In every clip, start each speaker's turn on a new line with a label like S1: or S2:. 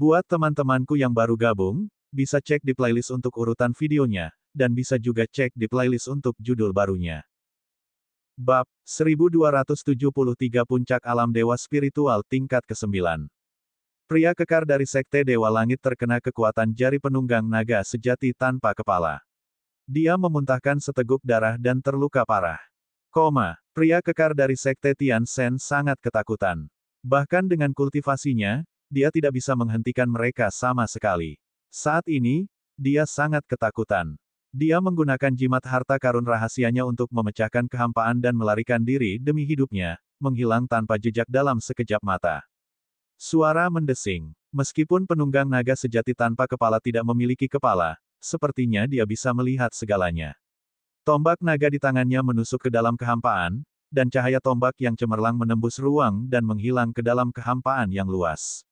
S1: Buat teman-temanku yang baru gabung, bisa cek di playlist untuk urutan videonya, dan bisa juga cek di playlist untuk judul barunya. Bab 1273 Puncak Alam Dewa Spiritual Tingkat ke-9. Pria kekar dari Sekte Dewa Langit terkena kekuatan jari penunggang naga sejati tanpa kepala. Dia memuntahkan seteguk darah dan terluka parah. Pria kekar dari Sekte Tian Shen sangat ketakutan. Bahkan dengan kultivasinya, dia tidak bisa menghentikan mereka sama sekali. Saat ini, dia sangat ketakutan. Dia menggunakan jimat harta karun rahasianya untuk memecahkan kehampaan dan melarikan diri demi hidupnya, menghilang tanpa jejak dalam sekejap mata. Suara mendesing. Meskipun penunggang naga sejati tanpa kepala tidak memiliki kepala, sepertinya dia bisa melihat segalanya. Tombak naga di tangannya menusuk ke dalam kehampaan, dan cahaya tombak yang cemerlang menembus ruang dan menghilang ke dalam kehampaan yang luas.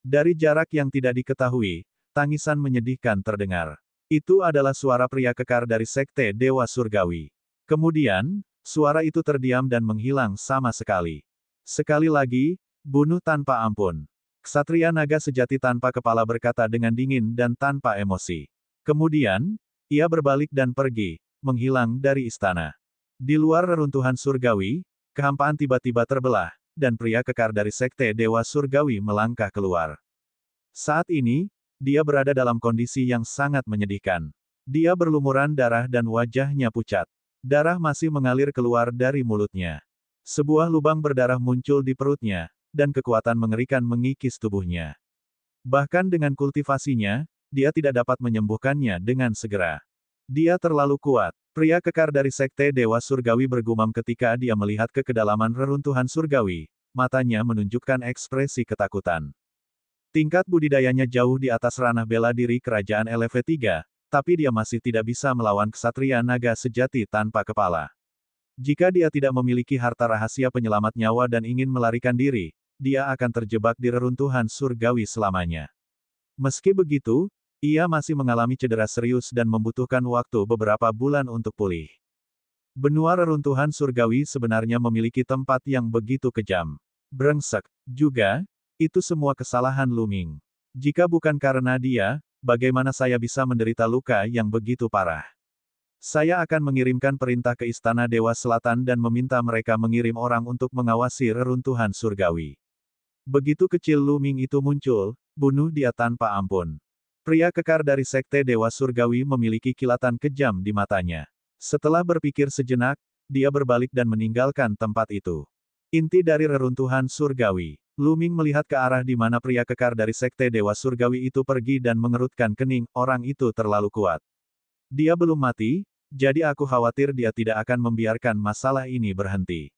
S1: Dari jarak yang tidak diketahui, tangisan menyedihkan terdengar. Itu adalah suara pria kekar dari Sekte Dewa Surgawi. Kemudian, suara itu terdiam dan menghilang sama sekali. Sekali lagi, bunuh tanpa ampun. Ksatria naga sejati tanpa kepala berkata dengan dingin dan tanpa emosi. Kemudian, ia berbalik dan pergi, menghilang dari istana. Di luar reruntuhan surgawi, kehampaan tiba-tiba terbelah, dan pria kekar dari Sekte Dewa Surgawi melangkah keluar. Saat ini, dia berada dalam kondisi yang sangat menyedihkan. Dia berlumuran darah dan wajahnya pucat. Darah masih mengalir keluar dari mulutnya. Sebuah lubang berdarah muncul di perutnya, dan kekuatan mengerikan mengikis tubuhnya. Bahkan dengan kultivasinya, dia tidak dapat menyembuhkannya dengan segera. Dia terlalu kuat. Pria kekar dari Sekte Dewa Surgawi bergumam ketika dia melihat ke kedalaman reruntuhan surgawi. Matanya menunjukkan ekspresi ketakutan. Tingkat budidayanya jauh di atas ranah bela diri kerajaan LV3, tapi dia masih tidak bisa melawan ksatria naga sejati tanpa kepala. Jika dia tidak memiliki harta rahasia penyelamat nyawa dan ingin melarikan diri, dia akan terjebak di reruntuhan surgawi selamanya. Meski begitu, ia masih mengalami cedera serius dan membutuhkan waktu beberapa bulan untuk pulih. Benua reruntuhan surgawi sebenarnya memiliki tempat yang begitu kejam. Brengsek. Juga, itu semua kesalahan Lu Ming. Jika bukan karena dia, bagaimana saya bisa menderita luka yang begitu parah? Saya akan mengirimkan perintah ke Istana Dewa Selatan dan meminta mereka mengirim orang untuk mengawasi reruntuhan surgawi. Begitu kecil Lu Ming itu muncul, bunuh dia tanpa ampun. Pria kekar dari Sekte Dewa Surgawi memiliki kilatan kejam di matanya. Setelah berpikir sejenak, dia berbalik dan meninggalkan tempat itu. Inti dari reruntuhan surgawi. Lu Ming melihat ke arah di mana pria kekar dari Sekte Dewa Surgawi itu pergi dan mengerutkan kening, orang itu terlalu kuat. Dia belum mati, jadi aku khawatir dia tidak akan membiarkan masalah ini berhenti.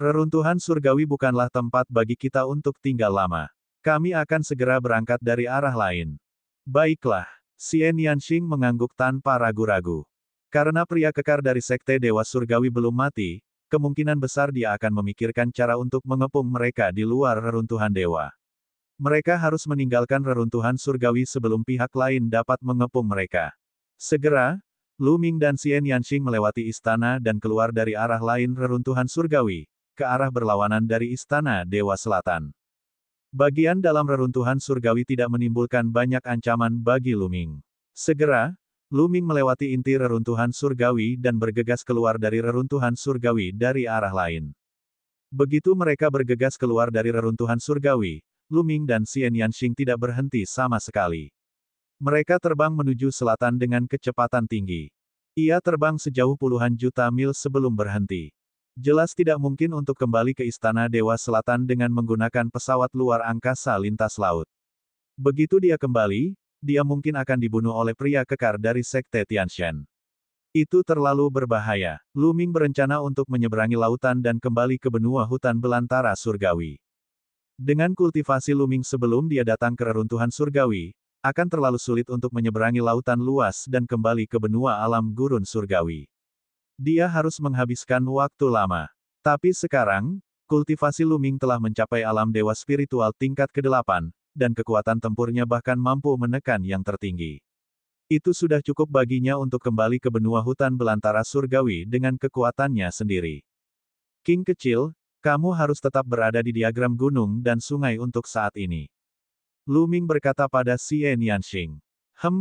S1: Reruntuhan surgawi bukanlah tempat bagi kita untuk tinggal lama. Kami akan segera berangkat dari arah lain. Baiklah, Xian Yanxing mengangguk tanpa ragu-ragu. Karena pria kekar dari Sekte Dewa Surgawi belum mati, kemungkinan besar dia akan memikirkan cara untuk mengepung mereka di luar reruntuhan dewa. Mereka harus meninggalkan reruntuhan surgawi sebelum pihak lain dapat mengepung mereka. Segera, Lu Ming dan Xian Yanxing melewati istana dan keluar dari arah lain reruntuhan surgawi, ke arah berlawanan dari Istana Dewa Selatan. Bagian dalam reruntuhan surgawi tidak menimbulkan banyak ancaman bagi Lu Ming. Segera, Lu Ming melewati inti reruntuhan surgawi dan bergegas keluar dari reruntuhan surgawi dari arah lain. Begitu mereka bergegas keluar dari reruntuhan surgawi, Lu Ming dan Xian Yanxing tidak berhenti sama sekali. Mereka terbang menuju selatan dengan kecepatan tinggi. Ia terbang sejauh puluhan juta mil sebelum berhenti. Jelas tidak mungkin untuk kembali ke Istana Dewa Selatan dengan menggunakan pesawat luar angkasa lintas laut. Begitu dia kembali, dia mungkin akan dibunuh oleh pria kekar dari Sekte Tianshan. Itu terlalu berbahaya. Lu Ming berencana untuk menyeberangi lautan dan kembali ke benua hutan belantara surgawi. Dengan kultivasi Lu Ming sebelum dia datang ke reruntuhan surgawi, akan terlalu sulit untuk menyeberangi lautan luas dan kembali ke benua alam gurun surgawi. Dia harus menghabiskan waktu lama. Tapi sekarang, kultivasi Lu Ming telah mencapai alam dewa spiritual tingkat ke-8, dan kekuatan tempurnya bahkan mampu menekan yang tertinggi. Itu sudah cukup baginya untuk kembali ke benua hutan belantara surgawi dengan kekuatannya sendiri. King kecil, kamu harus tetap berada di diagram gunung dan sungai untuk saat ini. Lu Ming berkata pada Xie Nianxing.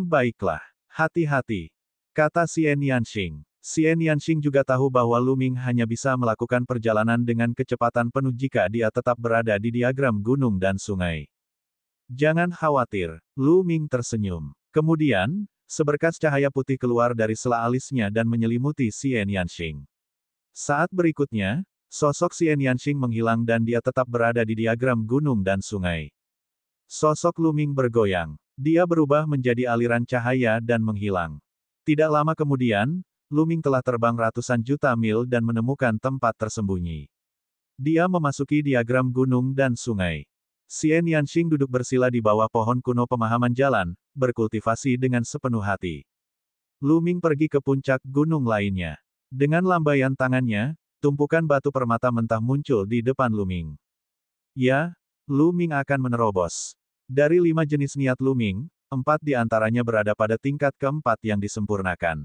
S1: Baiklah. Hati-hati, kata Xie Nianxing. Xie Nianxing juga tahu bahwa Lu Ming hanya bisa melakukan perjalanan dengan kecepatan penuh jika dia tetap berada di diagram gunung dan sungai. Jangan khawatir, Lu Ming tersenyum. Kemudian, seberkas cahaya putih keluar dari sela alisnya dan menyelimuti Xie Nianxing. Saat berikutnya, sosok Xie Nianxing menghilang dan dia tetap berada di diagram gunung dan sungai. Sosok Lu Ming bergoyang. Dia berubah menjadi aliran cahaya dan menghilang. Tidak lama kemudian, Lu Ming telah terbang ratusan juta mil dan menemukan tempat tersembunyi. Dia memasuki diagram gunung dan sungai. Xie Nianxing duduk bersila di bawah pohon kuno pemahaman jalan, berkultivasi dengan sepenuh hati. Lu Ming pergi ke puncak gunung lainnya. Dengan lambaian tangannya, tumpukan batu permata mentah muncul di depan Lu Ming. Ya, Lu Ming akan menerobos. Dari 5 jenis niat Lu Ming, 4 di antaranya berada pada tingkat keempat yang disempurnakan.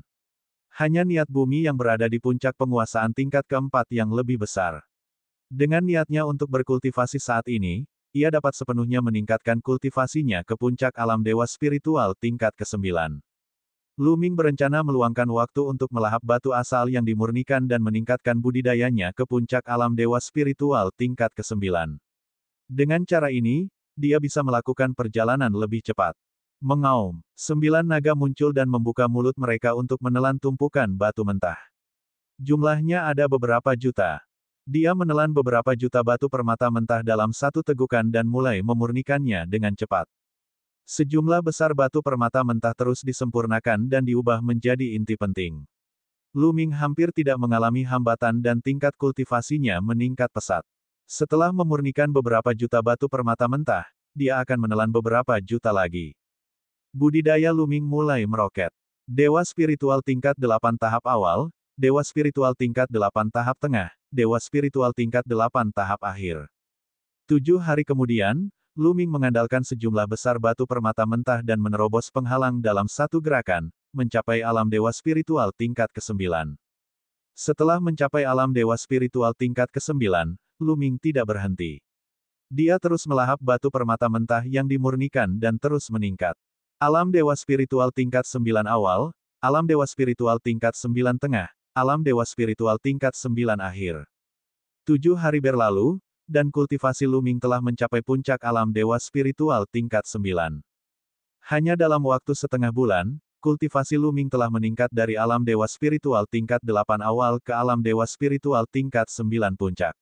S1: Hanya niat bumi yang berada di puncak penguasaan tingkat keempat yang lebih besar. Dengan niatnya untuk berkultivasi saat ini, ia dapat sepenuhnya meningkatkan kultivasinya ke puncak alam dewa spiritual tingkat ke-9. Lu Ming berencana meluangkan waktu untuk melahap batu asal yang dimurnikan dan meningkatkan budidayanya ke puncak alam dewa spiritual tingkat ke-9. Dengan cara ini, dia bisa melakukan perjalanan lebih cepat. Mengaum, 9 naga muncul dan membuka mulut mereka untuk menelan tumpukan batu mentah. Jumlahnya ada beberapa juta. Dia menelan beberapa juta batu permata mentah dalam satu tegukan dan mulai memurnikannya dengan cepat. Sejumlah besar batu permata mentah terus disempurnakan dan diubah menjadi inti penting. Lu Ming hampir tidak mengalami hambatan dan tingkat kultivasinya meningkat pesat. Setelah memurnikan beberapa juta batu permata mentah, dia akan menelan beberapa juta lagi. Budidaya Lu Ming mulai meroket. Dewa spiritual tingkat 8 tahap awal, dewa spiritual tingkat 8 tahap tengah, dewa spiritual tingkat 8 tahap akhir. 7 hari kemudian, Lu Ming mengandalkan sejumlah besar batu permata mentah dan menerobos penghalang dalam satu gerakan, mencapai alam dewa spiritual tingkat ke-9. Setelah mencapai alam dewa spiritual tingkat ke-9, Lu Ming tidak berhenti. Dia terus melahap batu permata mentah yang dimurnikan dan terus meningkat. Alam dewa spiritual tingkat 9 awal, alam dewa spiritual tingkat 9 tengah, alam dewa spiritual tingkat 9 akhir. 7 hari berlalu, dan kultivasi Lu Ming telah mencapai puncak alam dewa spiritual tingkat 9. Hanya dalam waktu setengah bulan, kultivasi Lu Ming telah meningkat dari alam dewa spiritual tingkat 8 awal ke alam dewa spiritual tingkat 9 puncak.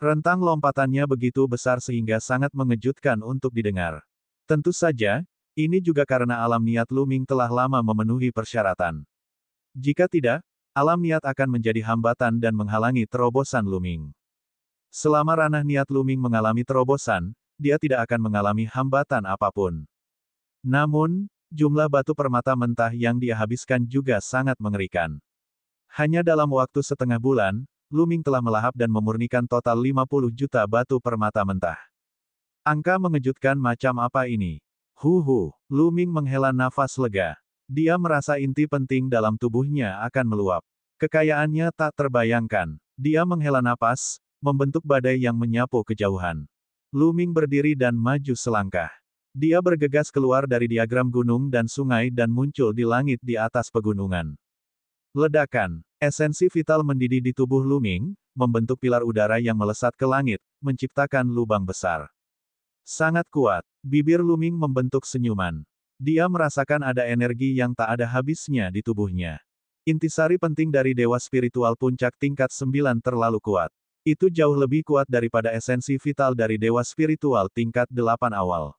S1: Rentang lompatannya begitu besar sehingga sangat mengejutkan untuk didengar. Tentu saja, ini juga karena alam niat Lu Ming telah lama memenuhi persyaratan. Jika tidak, alam niat akan menjadi hambatan dan menghalangi terobosan Lu Ming. Selama ranah niat Lu Ming mengalami terobosan, dia tidak akan mengalami hambatan apapun. Namun, jumlah batu permata mentah yang dia habiskan juga sangat mengerikan. Hanya dalam waktu setengah bulan, Lu Ming telah melahap dan memurnikan total 50 juta batu permata mentah. Angka mengejutkan macam apa ini? Lu Ming menghela nafas lega. Dia merasa inti penting dalam tubuhnya akan meluap. Kekayaannya tak terbayangkan. Dia menghela napas, membentuk badai yang menyapu kejauhan. Lu Ming berdiri dan maju selangkah. Dia bergegas keluar dari diagram gunung dan sungai dan muncul di langit di atas pegunungan. Ledakan. Esensi vital mendidih di tubuh Lu Ming, membentuk pilar udara yang melesat ke langit, menciptakan lubang besar. Sangat kuat. Bibir Lu Ming membentuk senyuman. Dia merasakan ada energi yang tak ada habisnya di tubuhnya. Intisari penting dari dewa spiritual puncak tingkat 9 terlalu kuat. Itu jauh lebih kuat daripada esensi vital dari dewa spiritual tingkat 8 awal.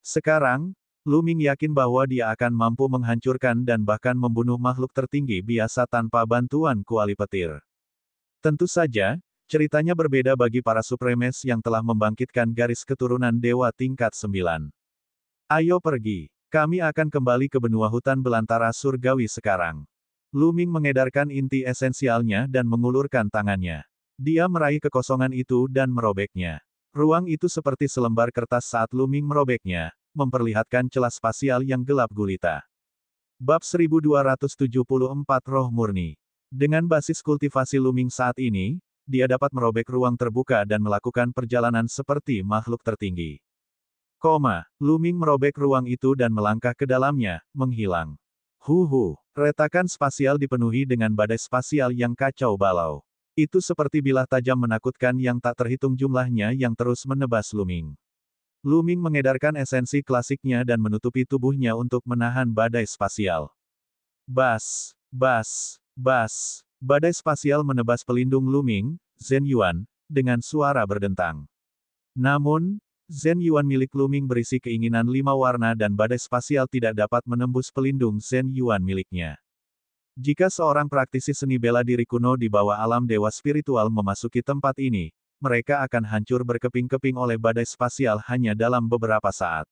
S1: Sekarang, Lu Ming yakin bahwa dia akan mampu menghancurkan dan bahkan membunuh makhluk tertinggi biasa tanpa bantuan kuali petir. Tentu saja, ceritanya berbeda bagi para supremes yang telah membangkitkan garis keturunan dewa tingkat 9. Ayo pergi. Kami akan kembali ke benua hutan belantara surgawi sekarang. Lu Ming mengedarkan inti esensialnya dan mengulurkan tangannya. Dia meraih kekosongan itu dan merobeknya. Ruang itu seperti selembar kertas saat Lu Ming merobeknya, memperlihatkan celah spasial yang gelap gulita. Bab 1274 Roh Murni. Dengan basis kultivasi Lu Ming saat ini, dia dapat merobek ruang terbuka dan melakukan perjalanan seperti makhluk tertinggi. Luming merobek ruang itu dan melangkah ke dalamnya, menghilang. Retakan spasial dipenuhi dengan badai spasial yang kacau balau. Itu seperti bilah tajam menakutkan yang tak terhitung jumlahnya yang terus menebas Luming. Luming mengedarkan esensi klasiknya dan menutupi tubuhnya untuk menahan badai spasial. Bas. Badai spasial menebas pelindung Luming, Zhen Yuan, dengan suara berdentang. Namun, Zhen Yuan milik Luming berisi keinginan 5 warna dan badai spasial tidak dapat menembus pelindung Zhen Yuan miliknya. Jika seorang praktisi seni bela diri kuno di bawah alam dewa spiritual memasuki tempat ini, mereka akan hancur berkeping-keping oleh badai spasial hanya dalam beberapa saat.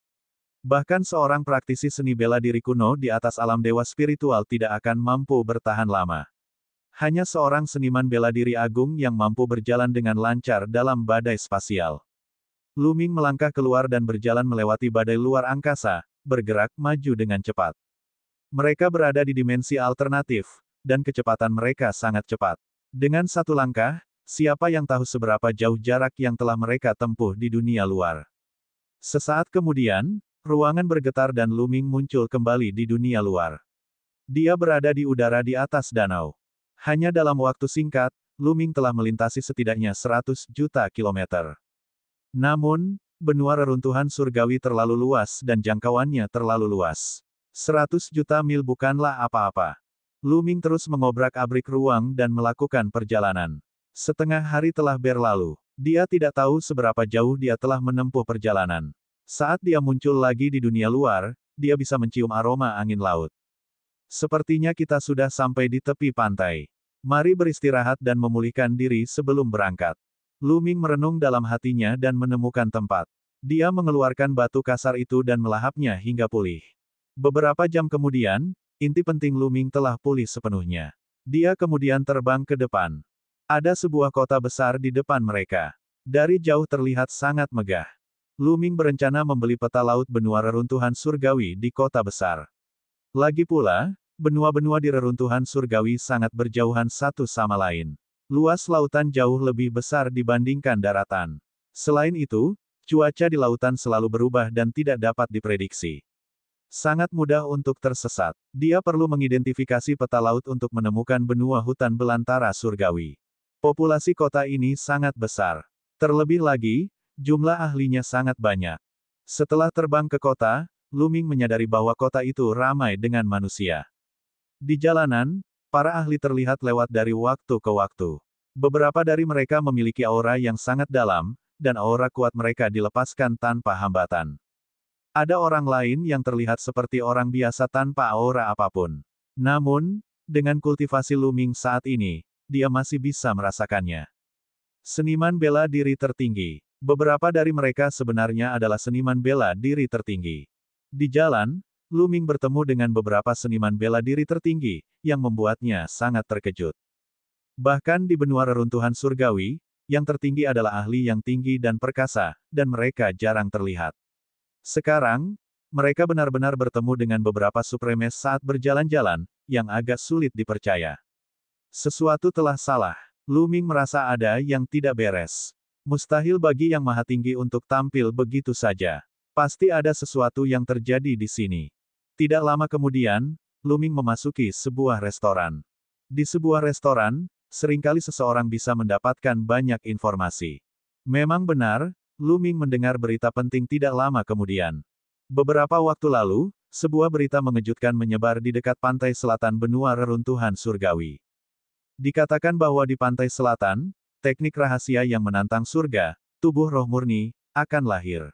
S1: Bahkan seorang praktisi seni bela diri kuno di atas alam dewa spiritual tidak akan mampu bertahan lama. Hanya seorang seniman bela diri agung yang mampu berjalan dengan lancar dalam badai spasial. Luming melangkah keluar dan berjalan melewati badai luar angkasa, bergerak maju dengan cepat. Mereka berada di dimensi alternatif, dan kecepatan mereka sangat cepat. Dengan satu langkah, siapa yang tahu seberapa jauh jarak yang telah mereka tempuh di dunia luar. Sesaat kemudian, ruangan bergetar dan Luming muncul kembali di dunia luar. Dia berada di udara di atas danau. Hanya dalam waktu singkat, Luming telah melintasi setidaknya 100 juta kilometer. Namun, benua reruntuhan surgawi terlalu luas dan jangkauannya terlalu luas. 100 juta mil bukanlah apa-apa. Luming terus mengobrak-abrik ruang dan melakukan perjalanan. Setengah hari telah berlalu. Dia tidak tahu seberapa jauh dia telah menempuh perjalanan. Saat dia muncul lagi di dunia luar, dia bisa mencium aroma angin laut. Sepertinya kita sudah sampai di tepi pantai. Mari beristirahat dan memulihkan diri sebelum berangkat. Luming merenung dalam hatinya dan menemukan tempat. Dia mengeluarkan batu kasar itu dan melahapnya hingga pulih. Beberapa jam kemudian, inti penting Luming telah pulih sepenuhnya. Dia kemudian terbang ke depan. Ada sebuah kota besar di depan mereka. Dari jauh terlihat sangat megah. Luming berencana membeli peta laut benua reruntuhan surgawi di kota besar. Lagi pula, benua-benua di reruntuhan surgawi sangat berjauhan satu sama lain. Luas lautan jauh lebih besar dibandingkan daratan. Selain itu, cuaca di lautan selalu berubah dan tidak dapat diprediksi. Sangat mudah untuk tersesat. Dia perlu mengidentifikasi peta laut untuk menemukan benua hutan belantara surgawi. Populasi kota ini sangat besar. Terlebih lagi, jumlah ahlinya sangat banyak. Setelah terbang ke kota, Luming menyadari bahwa kota itu ramai dengan manusia. Di jalanan, para ahli terlihat lewat dari waktu ke waktu. Beberapa dari mereka memiliki aura yang sangat dalam, dan aura kuat mereka dilepaskan tanpa hambatan. Ada orang lain yang terlihat seperti orang biasa tanpa aura apapun. Namun, dengan kultivasi Luming saat ini, dia masih bisa merasakannya. Seniman bela diri tertinggi. Beberapa dari mereka sebenarnya adalah seniman bela diri tertinggi. Di jalan, Luming bertemu dengan beberapa seniman bela diri tertinggi, yang membuatnya sangat terkejut. Bahkan di benua reruntuhan surgawi, yang tertinggi adalah ahli yang tinggi dan perkasa, dan mereka jarang terlihat. Sekarang, mereka benar-benar bertemu dengan beberapa supremes saat berjalan-jalan, yang agak sulit dipercaya. Sesuatu telah salah. Luming merasa ada yang tidak beres. Mustahil bagi yang maha tinggi untuk tampil begitu saja. Pasti ada sesuatu yang terjadi di sini. Tidak lama kemudian, Luming memasuki sebuah restoran. Di sebuah restoran, seringkali seseorang bisa mendapatkan banyak informasi. Memang benar, Luming mendengar berita penting tidak lama kemudian. Beberapa waktu lalu, sebuah berita mengejutkan menyebar di dekat pantai selatan benua reruntuhan surgawi. Dikatakan bahwa di pantai selatan, teknik rahasia yang menantang surga, tubuh roh murni, akan lahir.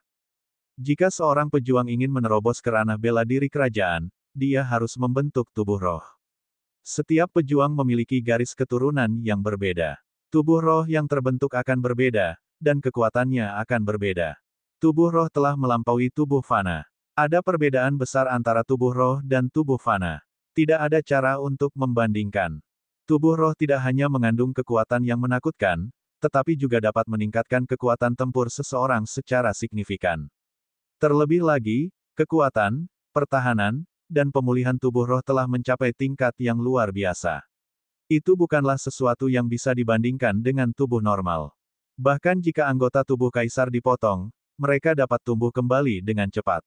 S1: Jika seorang pejuang ingin menerobos ke ranah bela diri kerajaan, dia harus membentuk tubuh roh. Setiap pejuang memiliki garis keturunan yang berbeda. Tubuh roh yang terbentuk akan berbeda, dan kekuatannya akan berbeda. Tubuh roh telah melampaui tubuh fana. Ada perbedaan besar antara tubuh roh dan tubuh fana. Tidak ada cara untuk membandingkan. Tubuh roh tidak hanya mengandung kekuatan yang menakutkan, tetapi juga dapat meningkatkan kekuatan tempur seseorang secara signifikan. Terlebih lagi, kekuatan, pertahanan, dan pemulihan tubuh roh telah mencapai tingkat yang luar biasa. Itu bukanlah sesuatu yang bisa dibandingkan dengan tubuh normal. Bahkan jika anggota tubuh kaisar dipotong, mereka dapat tumbuh kembali dengan cepat.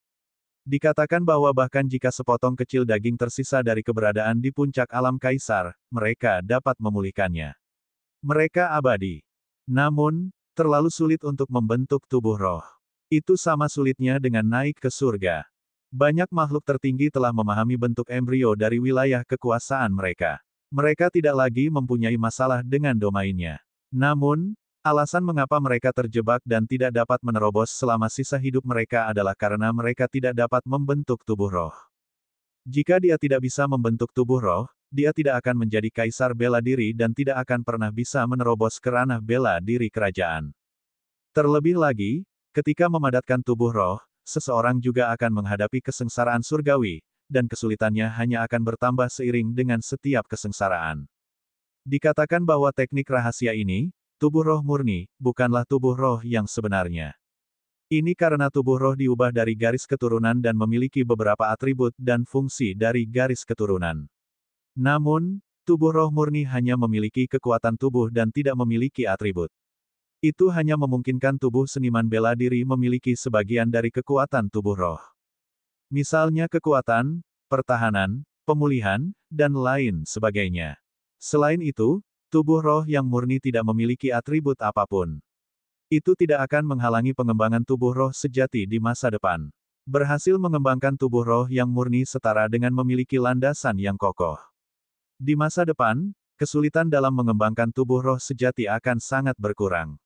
S1: Dikatakan bahwa bahkan jika sepotong kecil daging tersisa dari keberadaan di puncak alam kaisar, mereka dapat memulihkannya. Mereka abadi. Namun, terlalu sulit untuk membentuk tubuh roh. Itu sama sulitnya dengan naik ke surga. Banyak makhluk tertinggi telah memahami bentuk embrio dari wilayah kekuasaan mereka. Mereka tidak lagi mempunyai masalah dengan domainnya. Namun, alasan mengapa mereka terjebak dan tidak dapat menerobos selama sisa hidup mereka adalah karena mereka tidak dapat membentuk tubuh roh. Jika dia tidak bisa membentuk tubuh roh, dia tidak akan menjadi kaisar bela diri dan tidak akan pernah bisa menerobos ke ranah bela diri kerajaan. Terlebih lagi, ketika memadatkan tubuh roh, seseorang juga akan menghadapi kesengsaraan surgawi, dan kesulitannya hanya akan bertambah seiring dengan setiap kesengsaraan. Dikatakan bahwa teknik rahasia ini, tubuh roh murni, bukanlah tubuh roh yang sebenarnya. Ini karena tubuh roh diubah dari garis keturunan dan memiliki beberapa atribut dan fungsi dari garis keturunan. Namun, tubuh roh murni hanya memiliki kekuatan tubuh dan tidak memiliki atribut. Itu hanya memungkinkan tubuh seniman bela diri memiliki sebagian dari kekuatan tubuh roh. Misalnya kekuatan, pertahanan, pemulihan, dan lain sebagainya. Selain itu, tubuh roh yang murni tidak memiliki atribut apapun. Itu tidak akan menghalangi pengembangan tubuh roh sejati di masa depan. Berhasil mengembangkan tubuh roh yang murni setara dengan memiliki landasan yang kokoh. Di masa depan, kesulitan dalam mengembangkan tubuh roh sejati akan sangat berkurang.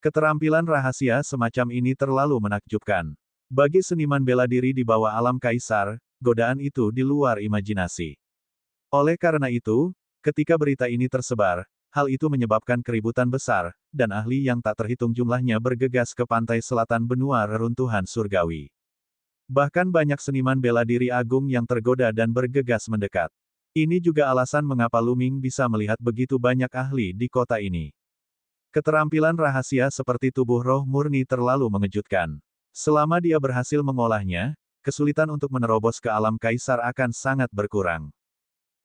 S1: Keterampilan rahasia semacam ini terlalu menakjubkan. Bagi seniman bela diri di bawah alam kaisar, godaan itu di luar imajinasi. Oleh karena itu, ketika berita ini tersebar, hal itu menyebabkan keributan besar, dan ahli yang tak terhitung jumlahnya bergegas ke pantai selatan benua reruntuhan surgawi. Bahkan banyak seniman bela diri agung yang tergoda dan bergegas mendekat. Ini juga alasan mengapa Luming bisa melihat begitu banyak ahli di kota ini. Keterampilan rahasia seperti tubuh roh murni terlalu mengejutkan. Selama dia berhasil mengolahnya, kesulitan untuk menerobos ke alam kaisar akan sangat berkurang.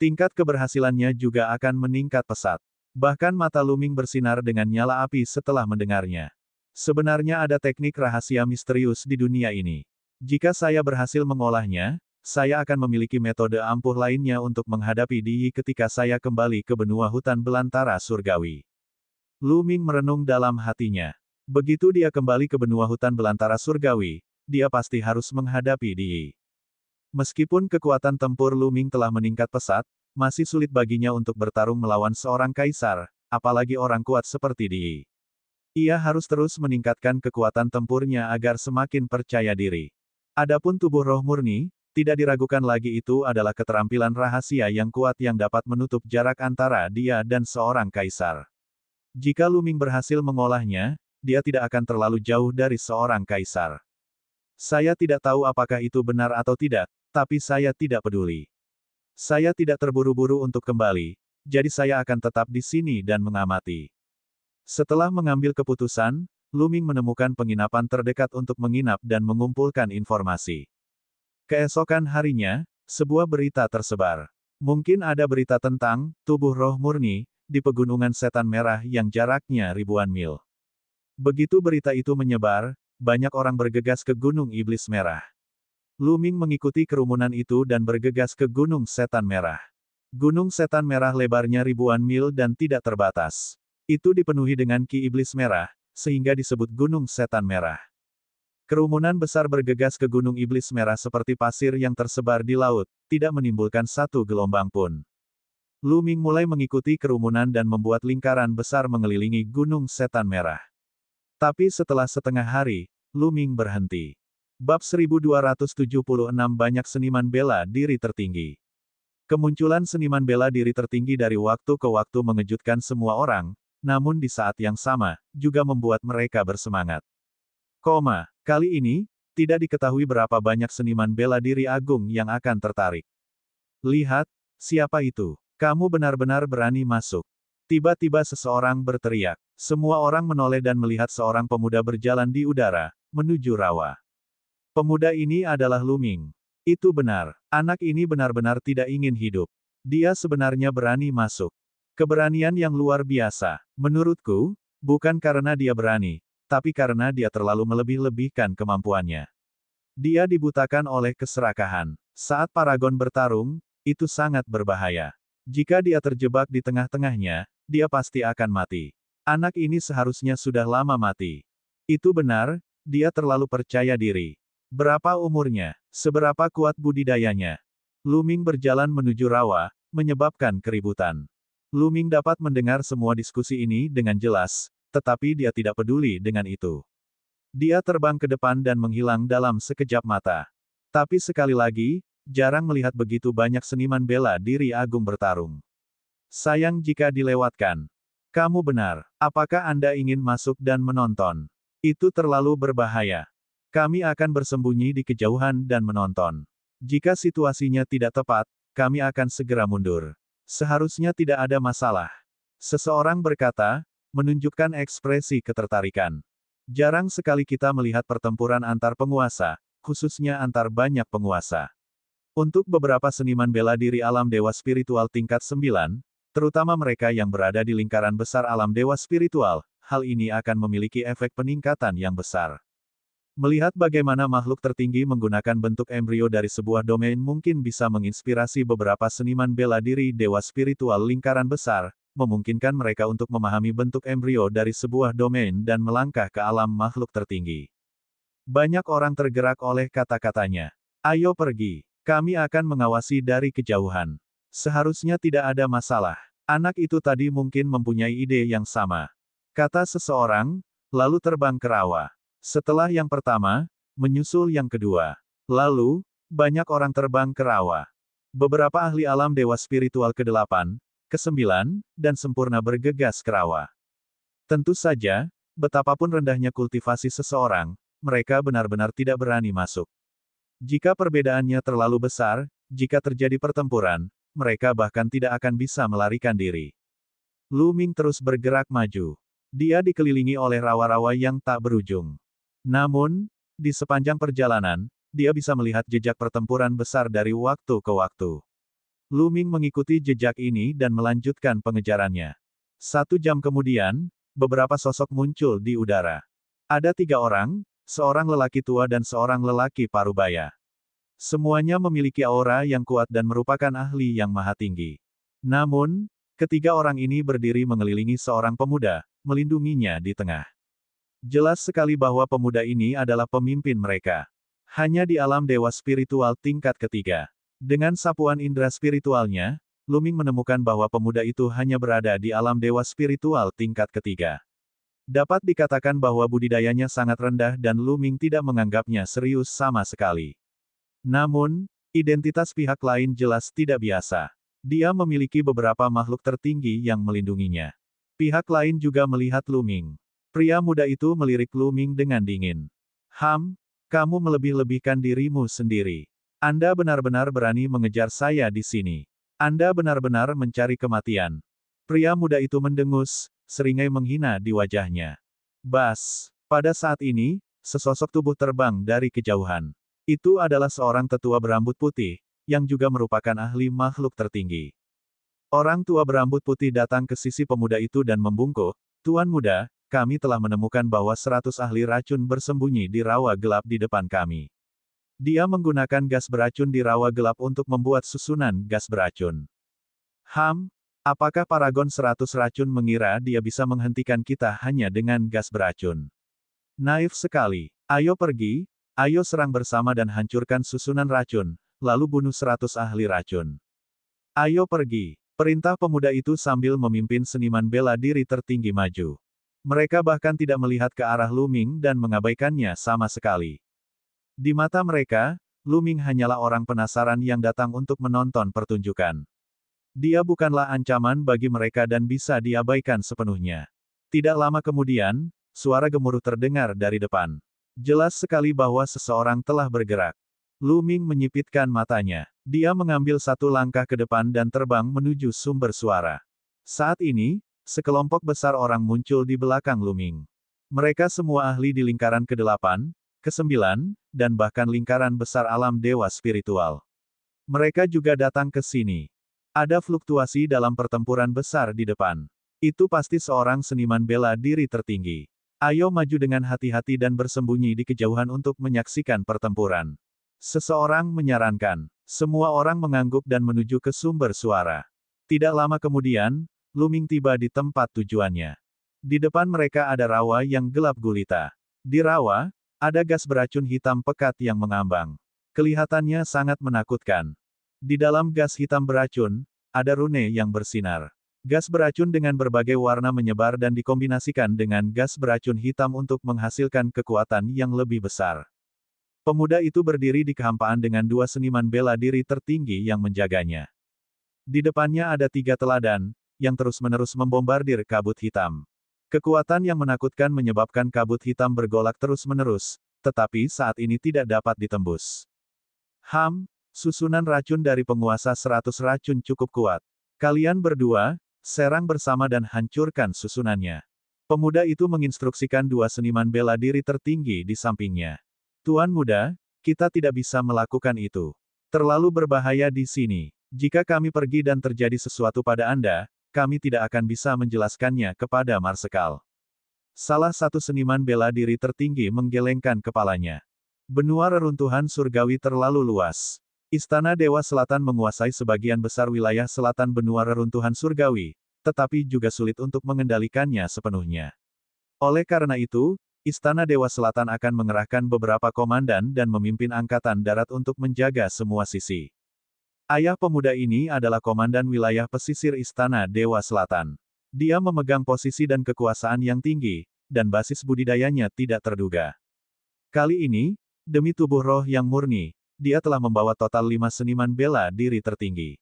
S1: Tingkat keberhasilannya juga akan meningkat pesat. Bahkan mata Luming bersinar dengan nyala api setelah mendengarnya. Sebenarnya ada teknik rahasia misterius di dunia ini. Jika saya berhasil mengolahnya, saya akan memiliki metode ampuh lainnya untuk menghadapi Diyi ketika saya kembali ke benua hutan belantara surgawi. Luming merenung dalam hatinya. Begitu dia kembali ke benua hutan belantara surgawi, dia pasti harus menghadapi Diyi. Meskipun kekuatan tempur Luming telah meningkat pesat, masih sulit baginya untuk bertarung melawan seorang kaisar, apalagi orang kuat seperti Diyi. Ia harus terus meningkatkan kekuatan tempurnya agar semakin percaya diri. Adapun tubuh roh murni, tidak diragukan lagi itu adalah keterampilan rahasia yang kuat yang dapat menutup jarak antara dia dan seorang kaisar. Jika Luming berhasil mengolahnya, dia tidak akan terlalu jauh dari seorang kaisar. Saya tidak tahu apakah itu benar atau tidak, tapi saya tidak peduli. Saya tidak terburu-buru untuk kembali, jadi saya akan tetap di sini dan mengamati. Setelah mengambil keputusan, Luming menemukan penginapan terdekat untuk menginap dan mengumpulkan informasi. Keesokan harinya, sebuah berita tersebar. Mungkin ada berita tentang tubuh roh murni di pegunungan setan merah yang jaraknya ribuan mil. Begitu berita itu menyebar, banyak orang bergegas ke Gunung Iblis Merah. Luming mengikuti kerumunan itu dan bergegas ke Gunung Setan Merah. Gunung Setan Merah lebarnya ribuan mil dan tidak terbatas. Itu dipenuhi dengan Ki Iblis Merah, sehingga disebut Gunung Setan Merah. Kerumunan besar bergegas ke Gunung Iblis Merah seperti pasir yang tersebar di laut, tidak menimbulkan satu gelombang pun. Luming mulai mengikuti kerumunan dan membuat lingkaran besar mengelilingi Gunung Setan Merah. Tapi setelah setengah hari, Luming berhenti. Bab 1276 Banyak seniman bela diri tertinggi. Kemunculan seniman bela diri tertinggi dari waktu ke waktu mengejutkan semua orang, namun di saat yang sama, juga membuat mereka bersemangat. Kali ini, tidak diketahui berapa banyak seniman bela diri agung yang akan tertarik. Lihat, siapa itu? Kamu benar-benar berani masuk. Tiba-tiba seseorang berteriak. Semua orang menoleh dan melihat seorang pemuda berjalan di udara, menuju rawa. Pemuda ini adalah Luming. Itu benar. Anak ini benar-benar tidak ingin hidup. Dia sebenarnya berani masuk. Keberanian yang luar biasa. Menurutku, bukan karena dia berani, tapi karena dia terlalu melebih-lebihkan kemampuannya. Dia dibutakan oleh keserakahan. Saat Paragon bertarung, itu sangat berbahaya. Jika dia terjebak di tengah-tengahnya, dia pasti akan mati. Anak ini seharusnya sudah lama mati. Itu benar, dia terlalu percaya diri. Berapa umurnya? Seberapa kuat budidayanya? Lu Ming berjalan menuju rawa, menyebabkan keributan. Lu Ming dapat mendengar semua diskusi ini dengan jelas, tetapi dia tidak peduli dengan itu. Dia terbang ke depan dan menghilang dalam sekejap mata. Tapi sekali lagi, jarang melihat begitu banyak seniman bela diri agung bertarung. Sayang jika dilewatkan. Kamu benar. Apakah Anda ingin masuk dan menonton? Itu terlalu berbahaya. Kami akan bersembunyi di kejauhan dan menonton. Jika situasinya tidak tepat, kami akan segera mundur. Seharusnya tidak ada masalah. Seseorang berkata, menunjukkan ekspresi ketertarikan. Jarang sekali kita melihat pertempuran antar penguasa, khususnya antar banyak penguasa. Untuk beberapa seniman bela diri alam dewa spiritual tingkat 9, terutama mereka yang berada di lingkaran besar alam dewa spiritual, hal ini akan memiliki efek peningkatan yang besar. Melihat bagaimana makhluk tertinggi menggunakan bentuk embrio dari sebuah domain mungkin bisa menginspirasi beberapa seniman bela diri dewa spiritual lingkaran besar, memungkinkan mereka untuk memahami bentuk embrio dari sebuah domain dan melangkah ke alam makhluk tertinggi. Banyak orang tergerak oleh kata-katanya. Ayo pergi. Kami akan mengawasi dari kejauhan. Seharusnya tidak ada masalah. Anak itu tadi mungkin mempunyai ide yang sama. Kata seseorang, lalu terbang ke rawa. Setelah yang pertama, menyusul yang kedua. Lalu, banyak orang terbang ke rawa. Beberapa ahli alam dewa spiritual ke-8, ke-9, dan sempurna bergegas ke rawa. Tentu saja, betapapun rendahnya kultivasi seseorang, mereka benar-benar tidak berani masuk. Jika perbedaannya terlalu besar, jika terjadi pertempuran, mereka bahkan tidak akan bisa melarikan diri. Lu Ming terus bergerak maju. Dia dikelilingi oleh rawa-rawa yang tak berujung. Namun, di sepanjang perjalanan, dia bisa melihat jejak pertempuran besar dari waktu ke waktu. Lu Ming mengikuti jejak ini dan melanjutkan pengejarannya. 1 jam kemudian, beberapa sosok muncul di udara. Ada 3 orang, seorang lelaki tua dan seorang lelaki parubaya. Semuanya memiliki aura yang kuat dan merupakan ahli yang maha tinggi. Namun, ketiga orang ini berdiri mengelilingi seorang pemuda, melindunginya di tengah. Jelas sekali bahwa pemuda ini adalah pemimpin mereka. Hanya di alam dewa spiritual tingkat ketiga. Dengan sapuan indera spiritualnya, Lu Ming menemukan bahwa pemuda itu hanya berada di alam dewa spiritual tingkat ketiga. Dapat dikatakan bahwa budidayanya sangat rendah dan Lu Ming tidak menganggapnya serius sama sekali. Namun, identitas pihak lain jelas tidak biasa. Dia memiliki beberapa makhluk tertinggi yang melindunginya. Pihak lain juga melihat Lu Ming. Pria muda itu melirik Lu Ming dengan dingin. Kamu melebih-lebihkan dirimu sendiri. Anda benar-benar berani mengejar saya di sini. Anda benar-benar mencari kematian. Pria muda itu mendengus, seringai menghina di wajahnya. Bas. Pada saat ini, sesosok tubuh terbang dari kejauhan. Itu adalah seorang tetua berambut putih, yang juga merupakan ahli makhluk tertinggi. Orang tua berambut putih datang ke sisi pemuda itu dan membungkuk, "Tuan muda, kami telah menemukan bahwa 100 ahli racun bersembunyi di rawa gelap di depan kami. Dia menggunakan gas beracun di rawa gelap untuk membuat susunan gas beracun. Apakah Paragon 100 racun mengira dia bisa menghentikan kita hanya dengan gas beracun? Naif sekali. Ayo pergi, ayo serang bersama dan hancurkan susunan racun, lalu bunuh 100 ahli racun. Ayo pergi." Perintah pemuda itu sambil memimpin seniman bela diri tertinggi maju. Mereka bahkan tidak melihat ke arah Lu Ming dan mengabaikannya sama sekali. Di mata mereka, Lu Ming hanyalah orang penasaran yang datang untuk menonton pertunjukan. Dia bukanlah ancaman bagi mereka dan bisa diabaikan sepenuhnya. Tidak lama kemudian, suara gemuruh terdengar dari depan. Jelas sekali bahwa seseorang telah bergerak. Lu Ming menyipitkan matanya. Dia mengambil 1 langkah ke depan dan terbang menuju sumber suara. Saat ini, sekelompok besar orang muncul di belakang Lu Ming. Mereka semua ahli di lingkaran ke-8, ke-9, dan bahkan lingkaran besar alam dewa spiritual. Mereka juga datang ke sini. Ada fluktuasi dalam pertempuran besar di depan. Itu pasti seorang seniman bela diri tertinggi. Ayo maju dengan hati-hati dan bersembunyi di kejauhan untuk menyaksikan pertempuran. Seseorang menyarankan. Semua orang mengangguk dan menuju ke sumber suara. Tidak lama kemudian, Luming tiba di tempat tujuannya. Di depan mereka ada rawa yang gelap gulita. Di rawa, ada gas beracun hitam pekat yang mengambang. Kelihatannya sangat menakutkan. Di dalam gas hitam beracun, ada rune yang bersinar. Gas beracun dengan berbagai warna menyebar dan dikombinasikan dengan gas beracun hitam untuk menghasilkan kekuatan yang lebih besar. Pemuda itu berdiri di kehampaan dengan dua seniman bela diri tertinggi yang menjaganya. Di depannya ada tiga teladan, yang terus-menerus membombardir kabut hitam. Kekuatan yang menakutkan menyebabkan kabut hitam bergolak terus-menerus, tetapi saat ini tidak dapat ditembus. Susunan racun dari penguasa 100 racun cukup kuat. Kalian berdua, serang bersama dan hancurkan susunannya. Pemuda itu menginstruksikan dua seniman bela diri tertinggi di sampingnya. Tuan muda, kita tidak bisa melakukan itu. Terlalu berbahaya di sini. Jika kami pergi dan terjadi sesuatu pada Anda, kami tidak akan bisa menjelaskannya kepada Marsekal. Salah satu seniman bela diri tertinggi menggelengkan kepalanya. Benua reruntuhan surgawi terlalu luas. Istana Dewa Selatan menguasai sebagian besar wilayah selatan benua reruntuhan surgawi, tetapi juga sulit untuk mengendalikannya sepenuhnya. Oleh karena itu, Istana Dewa Selatan akan mengerahkan beberapa komandan dan memimpin angkatan darat untuk menjaga semua sisi. Ayah pemuda ini adalah komandan wilayah pesisir Istana Dewa Selatan. Dia memegang posisi dan kekuasaan yang tinggi, dan basis budidayanya tidak terduga. Kali ini, demi tubuh roh yang murni, dia telah membawa total 5 seniman bela diri tertinggi.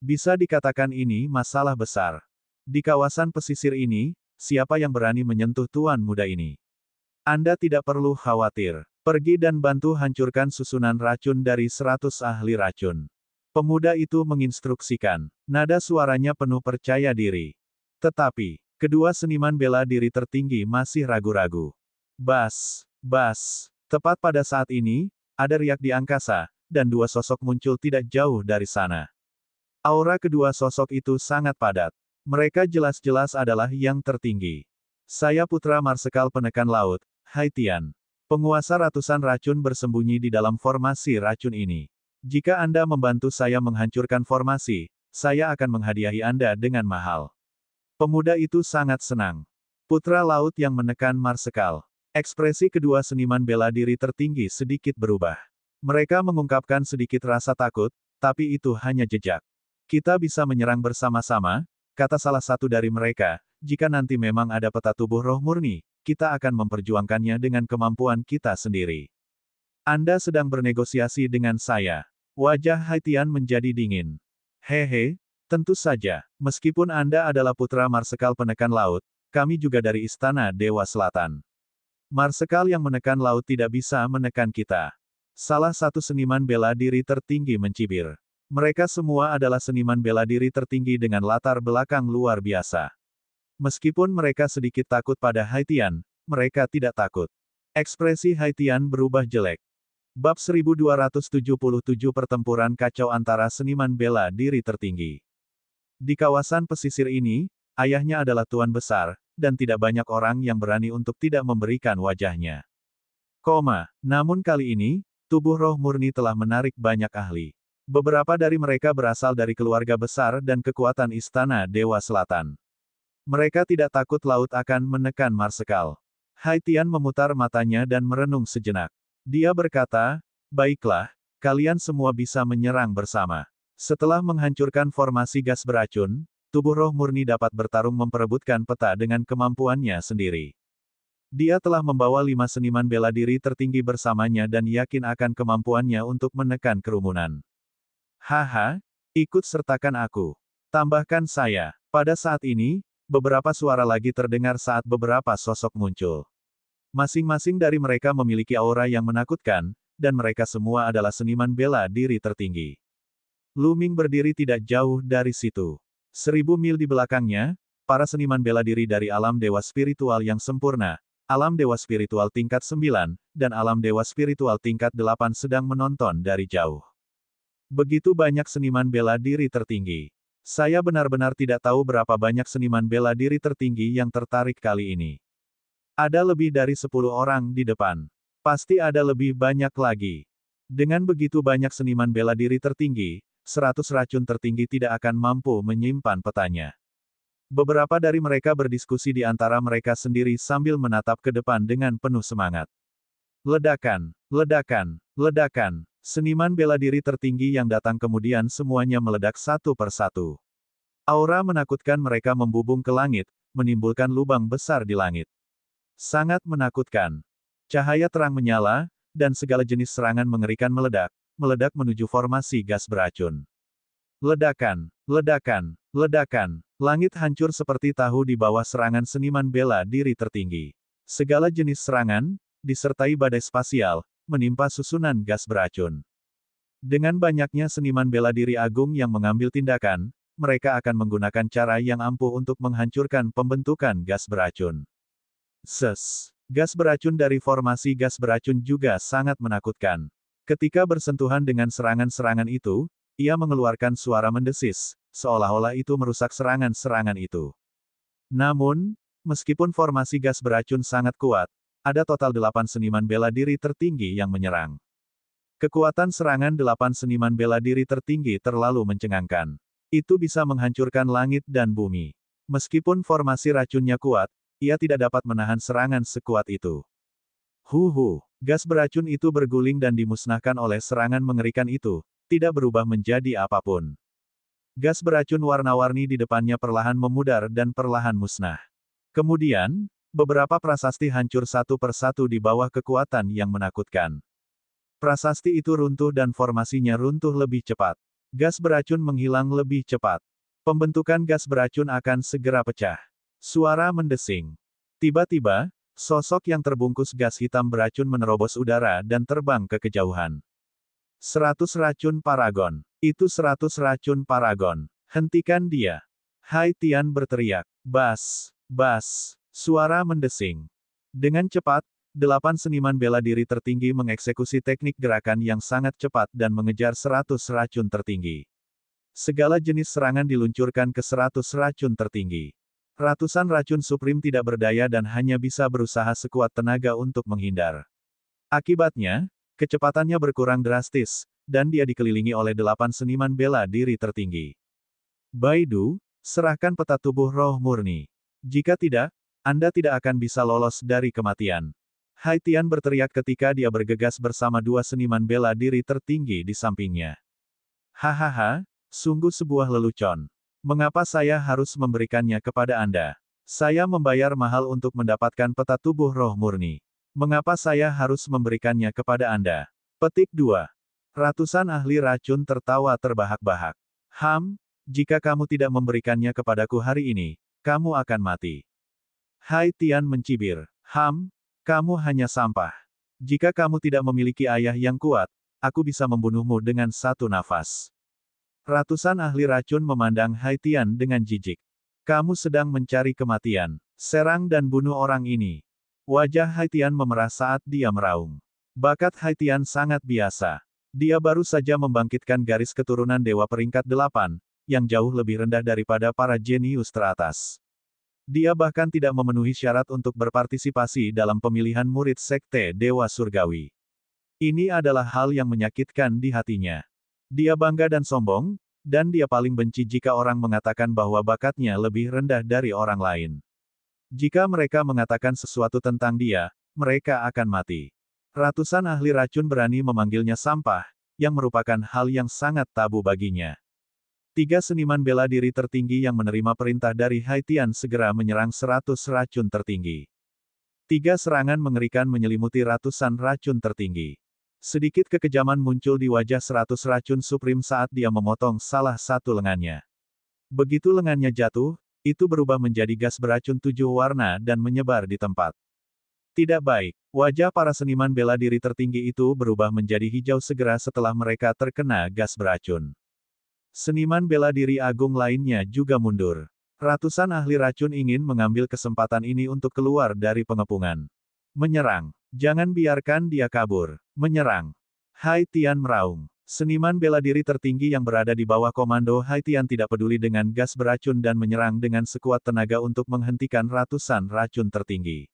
S1: Bisa dikatakan ini masalah besar. Di kawasan pesisir ini, siapa yang berani menyentuh tuan muda ini? Anda tidak perlu khawatir. Pergi dan bantu hancurkan susunan racun dari 100 ahli racun. Pemuda itu menginstruksikan. Nada suaranya penuh percaya diri. Tetapi, kedua seniman bela diri tertinggi masih ragu-ragu. Bas. Tepat pada saat ini, ada riak di angkasa, dan dua sosok muncul tidak jauh dari sana. Aura kedua sosok itu sangat padat. Mereka jelas-jelas adalah yang tertinggi. Saya putra Marsekal penekan laut, Haitian. Penguasa ratusan racun bersembunyi di dalam formasi racun ini. Jika Anda membantu saya menghancurkan formasi, saya akan menghadiahi Anda dengan mahal. Pemuda itu sangat senang. Putra laut yang menekan Marsekal. Ekspresi kedua seniman bela diri tertinggi sedikit berubah. Mereka mengungkapkan sedikit rasa takut, tapi itu hanya jejak. Kita bisa menyerang bersama-sama, kata salah satu dari mereka, jika nanti memang ada peta tubuh roh murni, kita akan memperjuangkannya dengan kemampuan kita sendiri. Anda sedang bernegosiasi dengan saya. Wajah Haitian menjadi dingin. Hehe, tentu saja, meskipun Anda adalah putra Marsekal penekan laut, kami juga dari Istana Dewa Selatan. Marsekal yang menekan laut tidak bisa menekan kita. Salah satu seniman bela diri tertinggi mencibir. Mereka semua adalah seniman bela diri tertinggi dengan latar belakang luar biasa. Meskipun mereka sedikit takut pada Haitian, mereka tidak takut. Ekspresi Haitian berubah jelek. Bab 1277 Pertempuran kacau antara seniman bela diri tertinggi. Di kawasan pesisir ini, ayahnya adalah tuan besar, dan tidak banyak orang yang berani untuk tidak memberikan wajahnya. Namun kali ini, tubuh roh murni telah menarik banyak ahli. Beberapa dari mereka berasal dari keluarga besar dan kekuatan Istana Dewa Selatan. Mereka tidak takut laut akan menekan Marsekal. Haitian memutar matanya dan merenung sejenak. Dia berkata, baiklah, kalian semua bisa menyerang bersama. Setelah menghancurkan formasi gas beracun, tubuh roh murni dapat bertarung memperebutkan peta dengan kemampuannya sendiri. Dia telah membawa 5 seniman bela diri tertinggi bersamanya dan yakin akan kemampuannya untuk menekan kerumunan. Haha, ikut sertakan aku. Tambahkan saya. Pada saat ini, beberapa suara lagi terdengar saat beberapa sosok muncul. Masing-masing dari mereka memiliki aura yang menakutkan, dan mereka semua adalah seniman bela diri tertinggi. Luming berdiri tidak jauh dari situ. 1000 mil di belakangnya, para seniman bela diri dari alam dewa spiritual yang sempurna, alam dewa spiritual tingkat 9, dan alam dewa spiritual tingkat 8 sedang menonton dari jauh. Begitu banyak seniman bela diri tertinggi. Saya benar-benar tidak tahu berapa banyak seniman bela diri tertinggi yang tertarik kali ini. Ada lebih dari 10 orang di depan. Pasti ada lebih banyak lagi. Dengan begitu banyak seniman bela diri tertinggi, 100 racun tertinggi tidak akan mampu menyimpan petanya. Beberapa dari mereka berdiskusi di antara mereka sendiri sambil menatap ke depan dengan penuh semangat. Ledakan, ledakan, ledakan. Seniman bela diri tertinggi yang datang kemudian semuanya meledak satu persatu. Aura menakutkan mereka membubung ke langit, menimbulkan lubang besar di langit. Sangat menakutkan. Cahaya terang menyala, dan segala jenis serangan mengerikan meledak, meledak menuju formasi gas beracun. Ledakan, ledakan, ledakan. Langit hancur seperti tahu di bawah serangan seniman bela diri tertinggi. Segala jenis serangan, disertai badai spasial, menimpa susunan gas beracun. Dengan banyaknya seniman bela diri agung yang mengambil tindakan, mereka akan menggunakan cara yang ampuh untuk menghancurkan pembentukan gas beracun. Gas beracun dari formasi gas beracun juga sangat menakutkan. Ketika bersentuhan dengan serangan-serangan itu, ia mengeluarkan suara mendesis, seolah-olah itu merusak serangan-serangan itu. Namun, meskipun formasi gas beracun sangat kuat, ada total 8 seniman bela diri tertinggi yang menyerang. Kekuatan serangan 8 seniman bela diri tertinggi terlalu mencengangkan. Itu bisa menghancurkan langit dan bumi. Meskipun formasi racunnya kuat, ia tidak dapat menahan serangan sekuat itu. Gas beracun itu berguling dan dimusnahkan oleh serangan mengerikan itu, tidak berubah menjadi apapun. Gas beracun warna-warni di depannya perlahan memudar dan perlahan musnah. Kemudian, beberapa prasasti hancur satu persatu di bawah kekuatan yang menakutkan. Prasasti itu runtuh dan formasinya runtuh lebih cepat. Gas beracun menghilang lebih cepat. Pembentukan gas beracun akan segera pecah. Suara mendesing. Tiba-tiba, sosok yang terbungkus gas hitam beracun menerobos udara dan terbang ke kejauhan. 100 racun paragon. Itu 100 racun paragon. Hentikan dia. Hai Tian berteriak. Bas. Suara mendesing. Dengan cepat, 8 seniman bela diri tertinggi mengeksekusi teknik gerakan yang sangat cepat dan mengejar 100 racun tertinggi. Segala jenis serangan diluncurkan ke 100 racun tertinggi. Ratusan racun Supreme tidak berdaya dan hanya bisa berusaha sekuat tenaga untuk menghindar. Akibatnya, kecepatannya berkurang drastis, dan dia dikelilingi oleh 8 seniman bela diri tertinggi. Baidu, serahkan peta tubuh roh murni. Jika tidak, Anda tidak akan bisa lolos dari kematian. Hai Tian berteriak ketika dia bergegas bersama 2 seniman bela diri tertinggi di sampingnya. Hahaha, sungguh sebuah lelucon. Mengapa saya harus memberikannya kepada Anda? Saya membayar mahal untuk mendapatkan peta tubuh roh murni. Mengapa saya harus memberikannya kepada Anda? Petik 2. Ratusan ahli racun tertawa terbahak-bahak. Jika kamu tidak memberikannya kepadaku hari ini, kamu akan mati. Hai Tian mencibir. Kamu hanya sampah. Jika kamu tidak memiliki ayah yang kuat, aku bisa membunuhmu dengan satu nafas. Ratusan ahli racun memandang Hai Tian dengan jijik. Kamu sedang mencari kematian. Serang dan bunuh orang ini. Wajah Hai Tian memerah saat dia meraung. Bakat Hai Tian sangat biasa. Dia baru saja membangkitkan garis keturunan dewa peringkat 8, yang jauh lebih rendah daripada para jenius teratas. Dia bahkan tidak memenuhi syarat untuk berpartisipasi dalam pemilihan murid sekte Dewa Surgawi. Ini adalah hal yang menyakitkan di hatinya. Dia bangga dan sombong, dan dia paling benci jika orang mengatakan bahwa bakatnya lebih rendah dari orang lain. Jika mereka mengatakan sesuatu tentang dia, mereka akan mati. Ratusan ahli racun berani memanggilnya sampah, yang merupakan hal yang sangat tabu baginya. 3 seniman bela diri tertinggi yang menerima perintah dari Hai Tian segera menyerang 100 racun tertinggi. 3 serangan mengerikan menyelimuti ratusan racun tertinggi. Sedikit kekejaman muncul di wajah 100 racun Supreme saat dia memotong salah satu lengannya. Begitu lengannya jatuh, itu berubah menjadi gas beracun 7 warna dan menyebar di tempat. Tidak baik. Wajah para seniman bela diri tertinggi itu berubah menjadi hijau segera setelah mereka terkena gas beracun. Seniman bela diri agung lainnya juga mundur. Ratusan ahli racun ingin mengambil kesempatan ini untuk keluar dari pengepungan. Menyerang. Jangan biarkan dia kabur. Menyerang. Hai Tian meraung. Seniman bela diri tertinggi yang berada di bawah komando Hai Tian tidak peduli dengan gas beracun dan menyerang dengan sekuat tenaga untuk menghentikan ratusan racun tertinggi.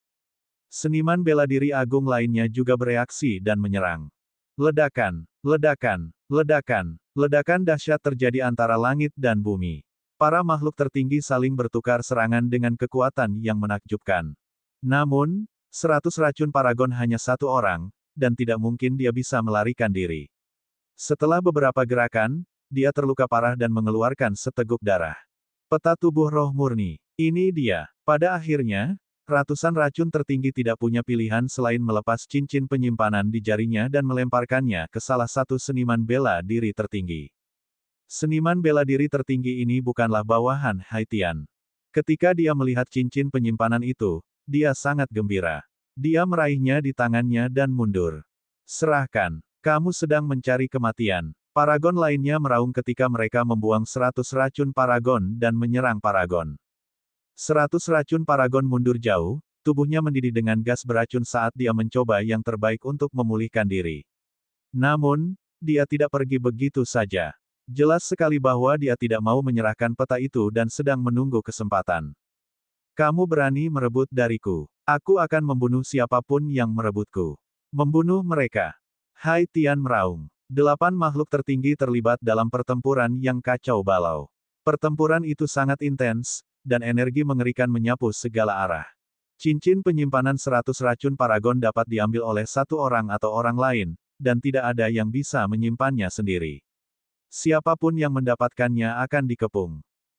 S1: Seniman bela diri agung lainnya juga bereaksi dan menyerang. Ledakan, ledakan, ledakan, ledakan dahsyat terjadi antara langit dan bumi. Para makhluk tertinggi saling bertukar serangan dengan kekuatan yang menakjubkan. Namun, 100 racun paragon hanya satu orang, dan tidak mungkin dia bisa melarikan diri. Setelah beberapa gerakan, dia terluka parah dan mengeluarkan seteguk darah. Peta tubuh roh murni. Ini dia. Pada akhirnya, ratusan racun tertinggi tidak punya pilihan selain melepas cincin penyimpanan di jarinya dan melemparkannya ke salah satu seniman bela diri tertinggi. Seniman bela diri tertinggi ini bukanlah bawahan Haitian. Ketika dia melihat cincin penyimpanan itu, dia sangat gembira. Dia meraihnya di tangannya dan mundur. Serahkan. Kamu sedang mencari kematian. Paragon lainnya meraung ketika mereka membuang 100 racun paragon dan menyerang paragon. 100 racun paragon mundur jauh, tubuhnya mendidih dengan gas beracun saat dia mencoba yang terbaik untuk memulihkan diri. Namun, dia tidak pergi begitu saja. Jelas sekali bahwa dia tidak mau menyerahkan peta itu dan sedang menunggu kesempatan. Kamu berani merebut dariku. Aku akan membunuh siapapun yang merebutku. Membunuh mereka. Haitian meraung. 8 makhluk tertinggi terlibat dalam pertempuran yang kacau balau. Pertempuran itu sangat intens, dan energi mengerikan menyapu segala arah. Cincin penyimpanan 100 racun paragon dapat diambil oleh satu orang atau orang lain, dan tidak ada yang bisa menyimpannya sendiri. Siapapun yang mendapatkannya akan dikepung.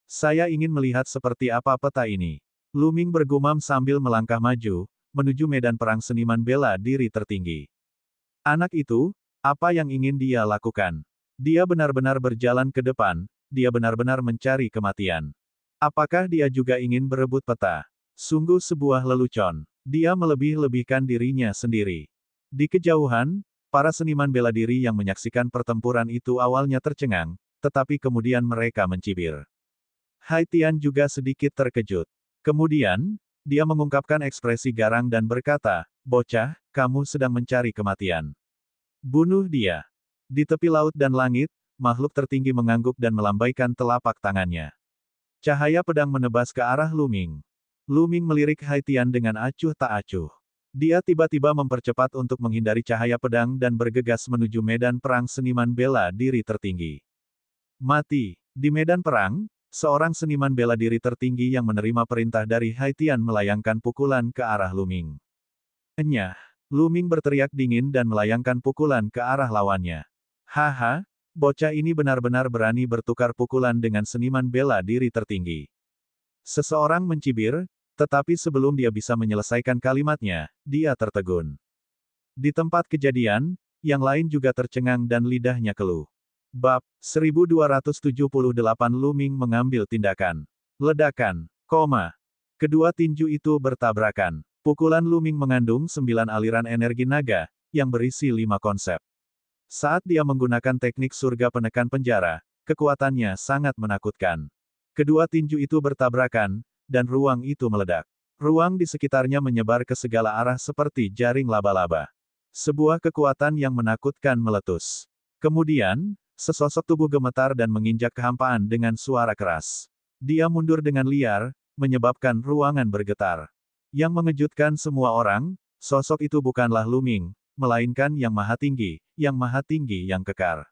S1: Saya ingin melihat seperti apa peta ini. Luming bergumam sambil melangkah maju, menuju medan perang seniman bela diri tertinggi. Anak itu, apa yang ingin dia lakukan? Dia benar-benar berjalan ke depan, dia benar-benar mencari kematian. Apakah dia juga ingin berebut peta? Sungguh sebuah lelucon. Dia melebih-lebihkan dirinya sendiri. Di kejauhan, para seniman bela diri yang menyaksikan pertempuran itu awalnya tercengang, tetapi kemudian mereka mencibir. Haitian juga sedikit terkejut. Kemudian, dia mengungkapkan ekspresi garang dan berkata, "Bocah, kamu sedang mencari kematian. Bunuh dia." Di tepi laut dan langit, makhluk tertinggi mengangguk dan melambaikan telapak tangannya. Cahaya pedang menebas ke arah Luming. Luming melirik Haitian dengan acuh tak acuh. Dia tiba-tiba mempercepat untuk menghindari cahaya pedang dan bergegas menuju medan perang seniman bela diri tertinggi. Mati. Di medan perang, seorang seniman bela diri tertinggi yang menerima perintah dari Haitian melayangkan pukulan ke arah Luming. Enyah. Luming berteriak dingin dan melayangkan pukulan ke arah lawannya. Haha, bocah ini benar-benar berani bertukar pukulan dengan seniman bela diri tertinggi. Seseorang mencibir, tetapi sebelum dia bisa menyelesaikan kalimatnya, dia tertegun. Di tempat kejadian, yang lain juga tercengang dan lidahnya keluh. Bab 1278 Luming mengambil tindakan. Ledakan, koma. Kedua tinju itu bertabrakan. Pukulan Luming mengandung 9 aliran energi naga, yang berisi 5 konsep. Saat dia menggunakan teknik surga penekan penjara, kekuatannya sangat menakutkan. Kedua tinju itu bertabrakan, dan ruang itu meledak. Ruang di sekitarnya menyebar ke segala arah seperti jaring laba-laba. Sebuah kekuatan yang menakutkan meletus. Kemudian, sesosok tubuh gemetar dan menginjak kehampaan dengan suara keras. Dia mundur dengan liar, menyebabkan ruangan bergetar. Yang mengejutkan semua orang, sosok itu bukanlah Luming, melainkan Yang Maha Tinggi yang kekar.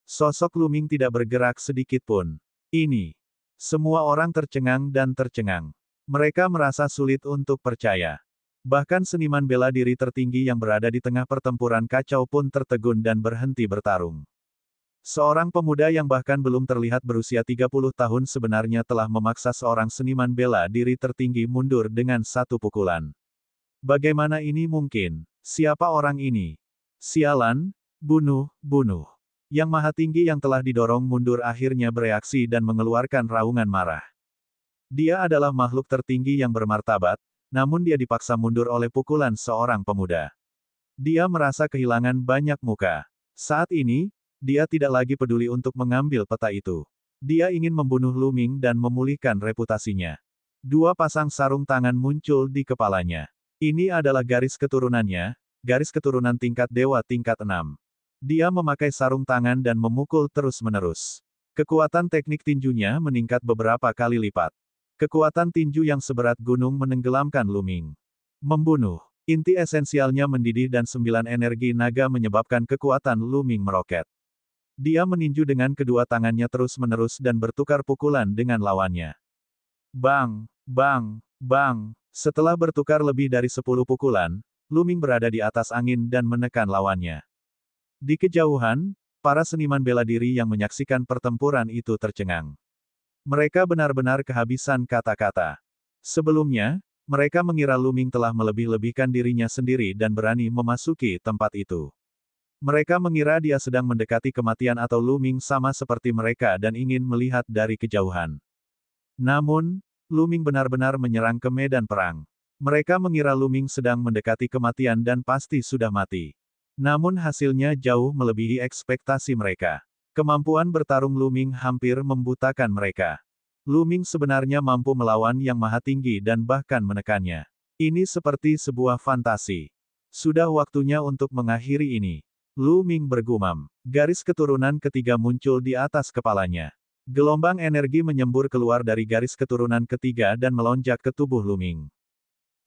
S1: Sosok Luming tidak bergerak sedikit pun. Ini. Semua orang tercengang dan tercengang. Mereka merasa sulit untuk percaya. Bahkan seniman bela diri tertinggi yang berada di tengah pertempuran kacau pun tertegun dan berhenti bertarung. Seorang pemuda yang bahkan belum terlihat berusia 30 tahun sebenarnya telah memaksa seorang seniman bela diri tertinggi mundur dengan satu pukulan. Bagaimana ini mungkin? Siapa orang ini? Sialan, bunuh. Yang Maha Tinggi yang telah didorong mundur akhirnya bereaksi dan mengeluarkan raungan marah. Dia adalah makhluk tertinggi yang bermartabat, namun dia dipaksa mundur oleh pukulan seorang pemuda. Dia merasa kehilangan banyak muka. Saat ini, dia tidak lagi peduli untuk mengambil peta itu. Dia ingin membunuh Luming dan memulihkan reputasinya. Dua pasang sarung tangan muncul di kepalanya. Ini adalah garis keturunannya, garis keturunan tingkat dewa tingkat 6. Dia memakai sarung tangan dan memukul terus-menerus. Kekuatan teknik tinjunya meningkat beberapa kali lipat. Kekuatan tinju yang seberat gunung menenggelamkan Luming. Membunuh. Inti esensialnya mendidih dan 9 energi naga menyebabkan kekuatan Luming meroket. Dia meninju dengan kedua tangannya terus-menerus dan bertukar pukulan dengan lawannya. Bang, bang, bang. Setelah bertukar lebih dari 10 pukulan, Luming berada di atas angin dan menekan lawannya. Di kejauhan, para seniman bela diri yang menyaksikan pertempuran itu tercengang. Mereka benar-benar kehabisan kata-kata. Sebelumnya, mereka mengira Luming telah melebih-lebihkan dirinya sendiri dan berani memasuki tempat itu. Mereka mengira dia sedang mendekati kematian atau Luming sama seperti mereka dan ingin melihat dari kejauhan. Namun, Luming benar-benar menyerang ke medan perang. Mereka mengira Luming sedang mendekati kematian dan pasti sudah mati. Namun hasilnya jauh melebihi ekspektasi mereka. Kemampuan bertarung Luming hampir membutakan mereka. Luming sebenarnya mampu melawan Yang Maha Tinggi dan bahkan menekannya. Ini seperti sebuah fantasi. Sudah waktunya untuk mengakhiri ini. Luming bergumam. Garis keturunan ketiga muncul di atas kepalanya. Gelombang energi menyembur keluar dari garis keturunan ketiga dan melonjak ke tubuh Luming.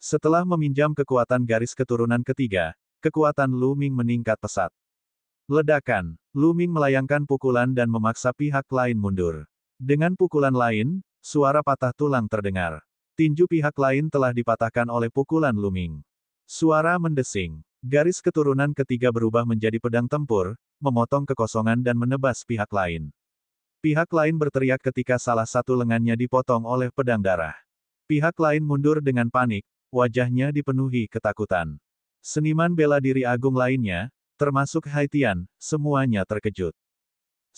S1: Setelah meminjam kekuatan garis keturunan ketiga, kekuatan Luming meningkat pesat. Ledakan. Luming melayangkan pukulan dan memaksa pihak lain mundur. Dengan pukulan lain, suara patah tulang terdengar. Tinju pihak lain telah dipatahkan oleh pukulan Luming. Suara mendesing. Garis keturunan ketiga berubah menjadi pedang tempur, memotong kekosongan dan menebas pihak lain. Pihak lain berteriak ketika salah satu lengannya dipotong oleh pedang darah. Pihak lain mundur dengan panik, wajahnya dipenuhi ketakutan. Seniman bela diri agung lainnya, termasuk Haitian, semuanya terkejut.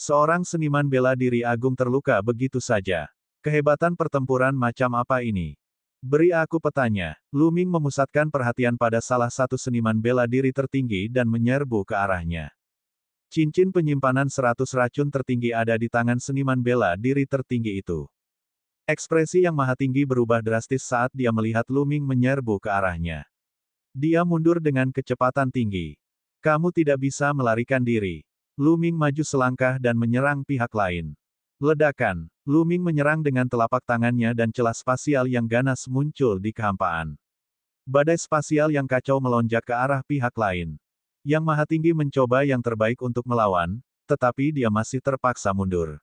S1: Seorang seniman bela diri agung terluka begitu saja. Kehebatan pertempuran macam apa ini? Beri aku petanya. Luming memusatkan perhatian pada salah satu seniman bela diri tertinggi dan menyerbu ke arahnya. Cincin penyimpanan 100 racun tertinggi ada di tangan seniman bela diri tertinggi itu. Ekspresi Yang Maha Tinggi berubah drastis saat dia melihat Luming menyerbu ke arahnya. Dia mundur dengan kecepatan tinggi. Kamu tidak bisa melarikan diri. Luming maju selangkah dan menyerang pihak lain. Ledakan. Luming menyerang dengan telapak tangannya dan celah spasial yang ganas muncul di kehampaan. Badai spasial yang kacau melonjak ke arah pihak lain. Yang Maha Tinggi mencoba yang terbaik untuk melawan, tetapi dia masih terpaksa mundur.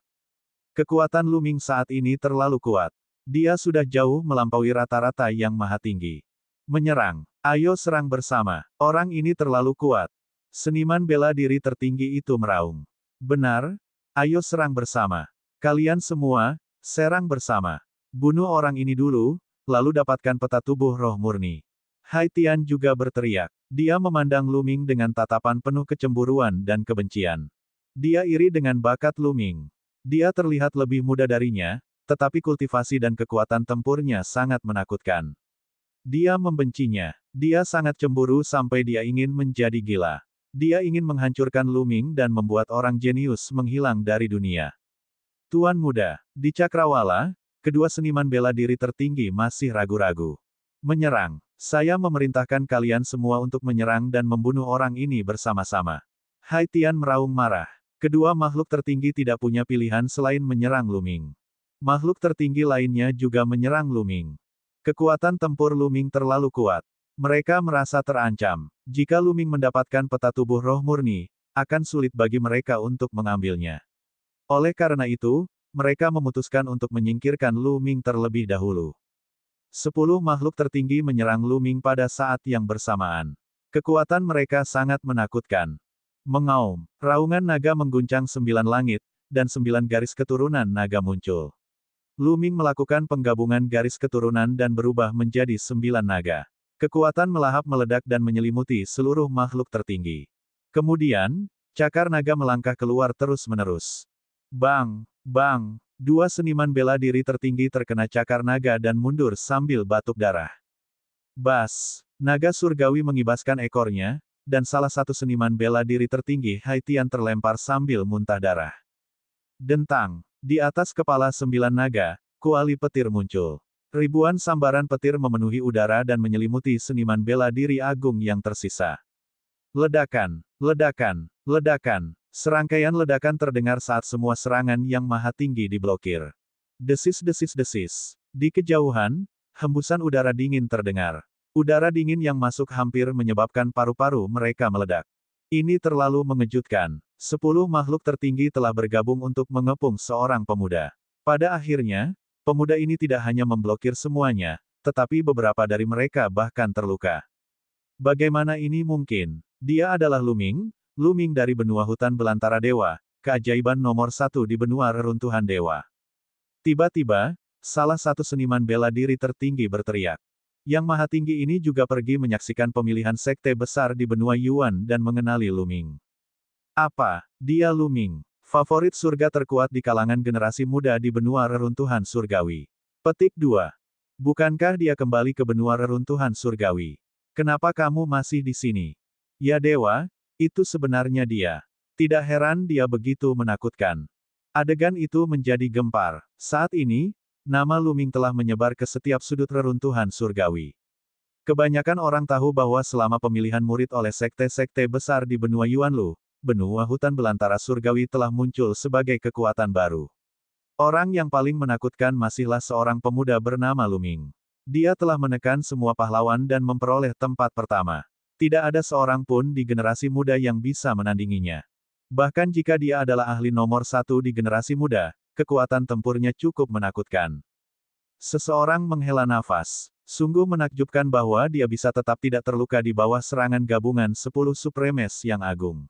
S1: Kekuatan Luming saat ini terlalu kuat. Dia sudah jauh melampaui rata-rata Yang Maha Tinggi. Menyerang. Ayo serang bersama. Orang ini terlalu kuat. Seniman bela diri tertinggi itu meraung. Benar, ayo serang bersama. Kalian semua, serang bersama. Bunuh orang ini dulu, lalu dapatkan peta tubuh roh murni. Haitian juga berteriak. Dia memandang Luming dengan tatapan penuh kecemburuan dan kebencian. Dia iri dengan bakat Luming. Dia terlihat lebih muda darinya, tetapi kultivasi dan kekuatan tempurnya sangat menakutkan. Dia membencinya. Dia sangat cemburu sampai dia ingin menjadi gila. Dia ingin menghancurkan Luming dan membuat orang jenius menghilang dari dunia. Tuan Muda, di Cakrawala, kedua seniman bela diri tertinggi masih ragu-ragu. Menyerang. Saya memerintahkan kalian semua untuk menyerang dan membunuh orang ini bersama-sama. Haitian meraung marah. Kedua makhluk tertinggi tidak punya pilihan selain menyerang Luming. Makhluk tertinggi lainnya juga menyerang Luming. Kekuatan tempur Luming terlalu kuat. Mereka merasa terancam. Jika Luming mendapatkan peta tubuh roh murni, akan sulit bagi mereka untuk mengambilnya. Oleh karena itu, mereka memutuskan untuk menyingkirkan Luming terlebih dahulu. 10 makhluk tertinggi menyerang Luming pada saat yang bersamaan. Kekuatan mereka sangat menakutkan. Mengaum, raungan naga mengguncang 9 langit, dan 9 garis keturunan naga muncul. Luming melakukan penggabungan garis keturunan dan berubah menjadi 9 naga. Kekuatan melahap meledak dan menyelimuti seluruh makhluk tertinggi. Kemudian, cakar naga melangkah keluar terus-menerus. Bang, bang, dua seniman bela diri tertinggi terkena cakar naga dan mundur sambil batuk darah. Bas, naga surgawi mengibaskan ekornya, dan salah satu seniman bela diri tertinggi Haitian terlempar sambil muntah darah. Dentang, di atas kepala 9 naga, kuali petir muncul. Ribuan sambaran petir memenuhi udara dan menyelimuti seniman bela diri agung yang tersisa. Ledakan, ledakan, ledakan. Serangkaian ledakan terdengar saat semua serangan Yang Maha Tinggi diblokir. Desis-desis-desis. Di kejauhan, hembusan udara dingin terdengar. Udara dingin yang masuk hampir menyebabkan paru-paru mereka meledak. Ini terlalu mengejutkan. 10 makhluk tertinggi telah bergabung untuk mengepung seorang pemuda. Pada akhirnya, pemuda ini tidak hanya memblokir semuanya, tetapi beberapa dari mereka bahkan terluka. Bagaimana ini mungkin? Dia adalah Luming, Luming dari benua hutan belantara dewa, keajaiban nomor 1 di benua reruntuhan dewa. Tiba-tiba, salah satu seniman bela diri tertinggi berteriak. Yang Maha Tinggi ini juga pergi menyaksikan pemilihan sekte besar di benua Yuan dan mengenali Luming. Apa? Dia Luming, favorit surga terkuat di kalangan generasi muda di benua reruntuhan surgawi. Petik 2. Bukankah dia kembali ke benua reruntuhan surgawi? Kenapa kamu masih di sini? Ya dewa, itu sebenarnya dia. Tidak heran dia begitu menakutkan. Adegan itu menjadi gempar. Saat ini, nama Luming telah menyebar ke setiap sudut reruntuhan surgawi. Kebanyakan orang tahu bahwa selama pemilihan murid oleh sekte-sekte besar di benua Yuanlu, benua hutan belantara surgawi telah muncul sebagai kekuatan baru. Orang yang paling menakutkan masihlah seorang pemuda bernama Luming. Dia telah menekan semua pahlawan dan memperoleh tempat pertama. Tidak ada seorang pun di generasi muda yang bisa menandinginya. Bahkan jika dia adalah ahli nomor 1 di generasi muda, kekuatan tempurnya cukup menakutkan. Seseorang menghela nafas. Sungguh menakjubkan bahwa dia bisa tetap tidak terluka di bawah serangan gabungan 10 Supremes yang agung.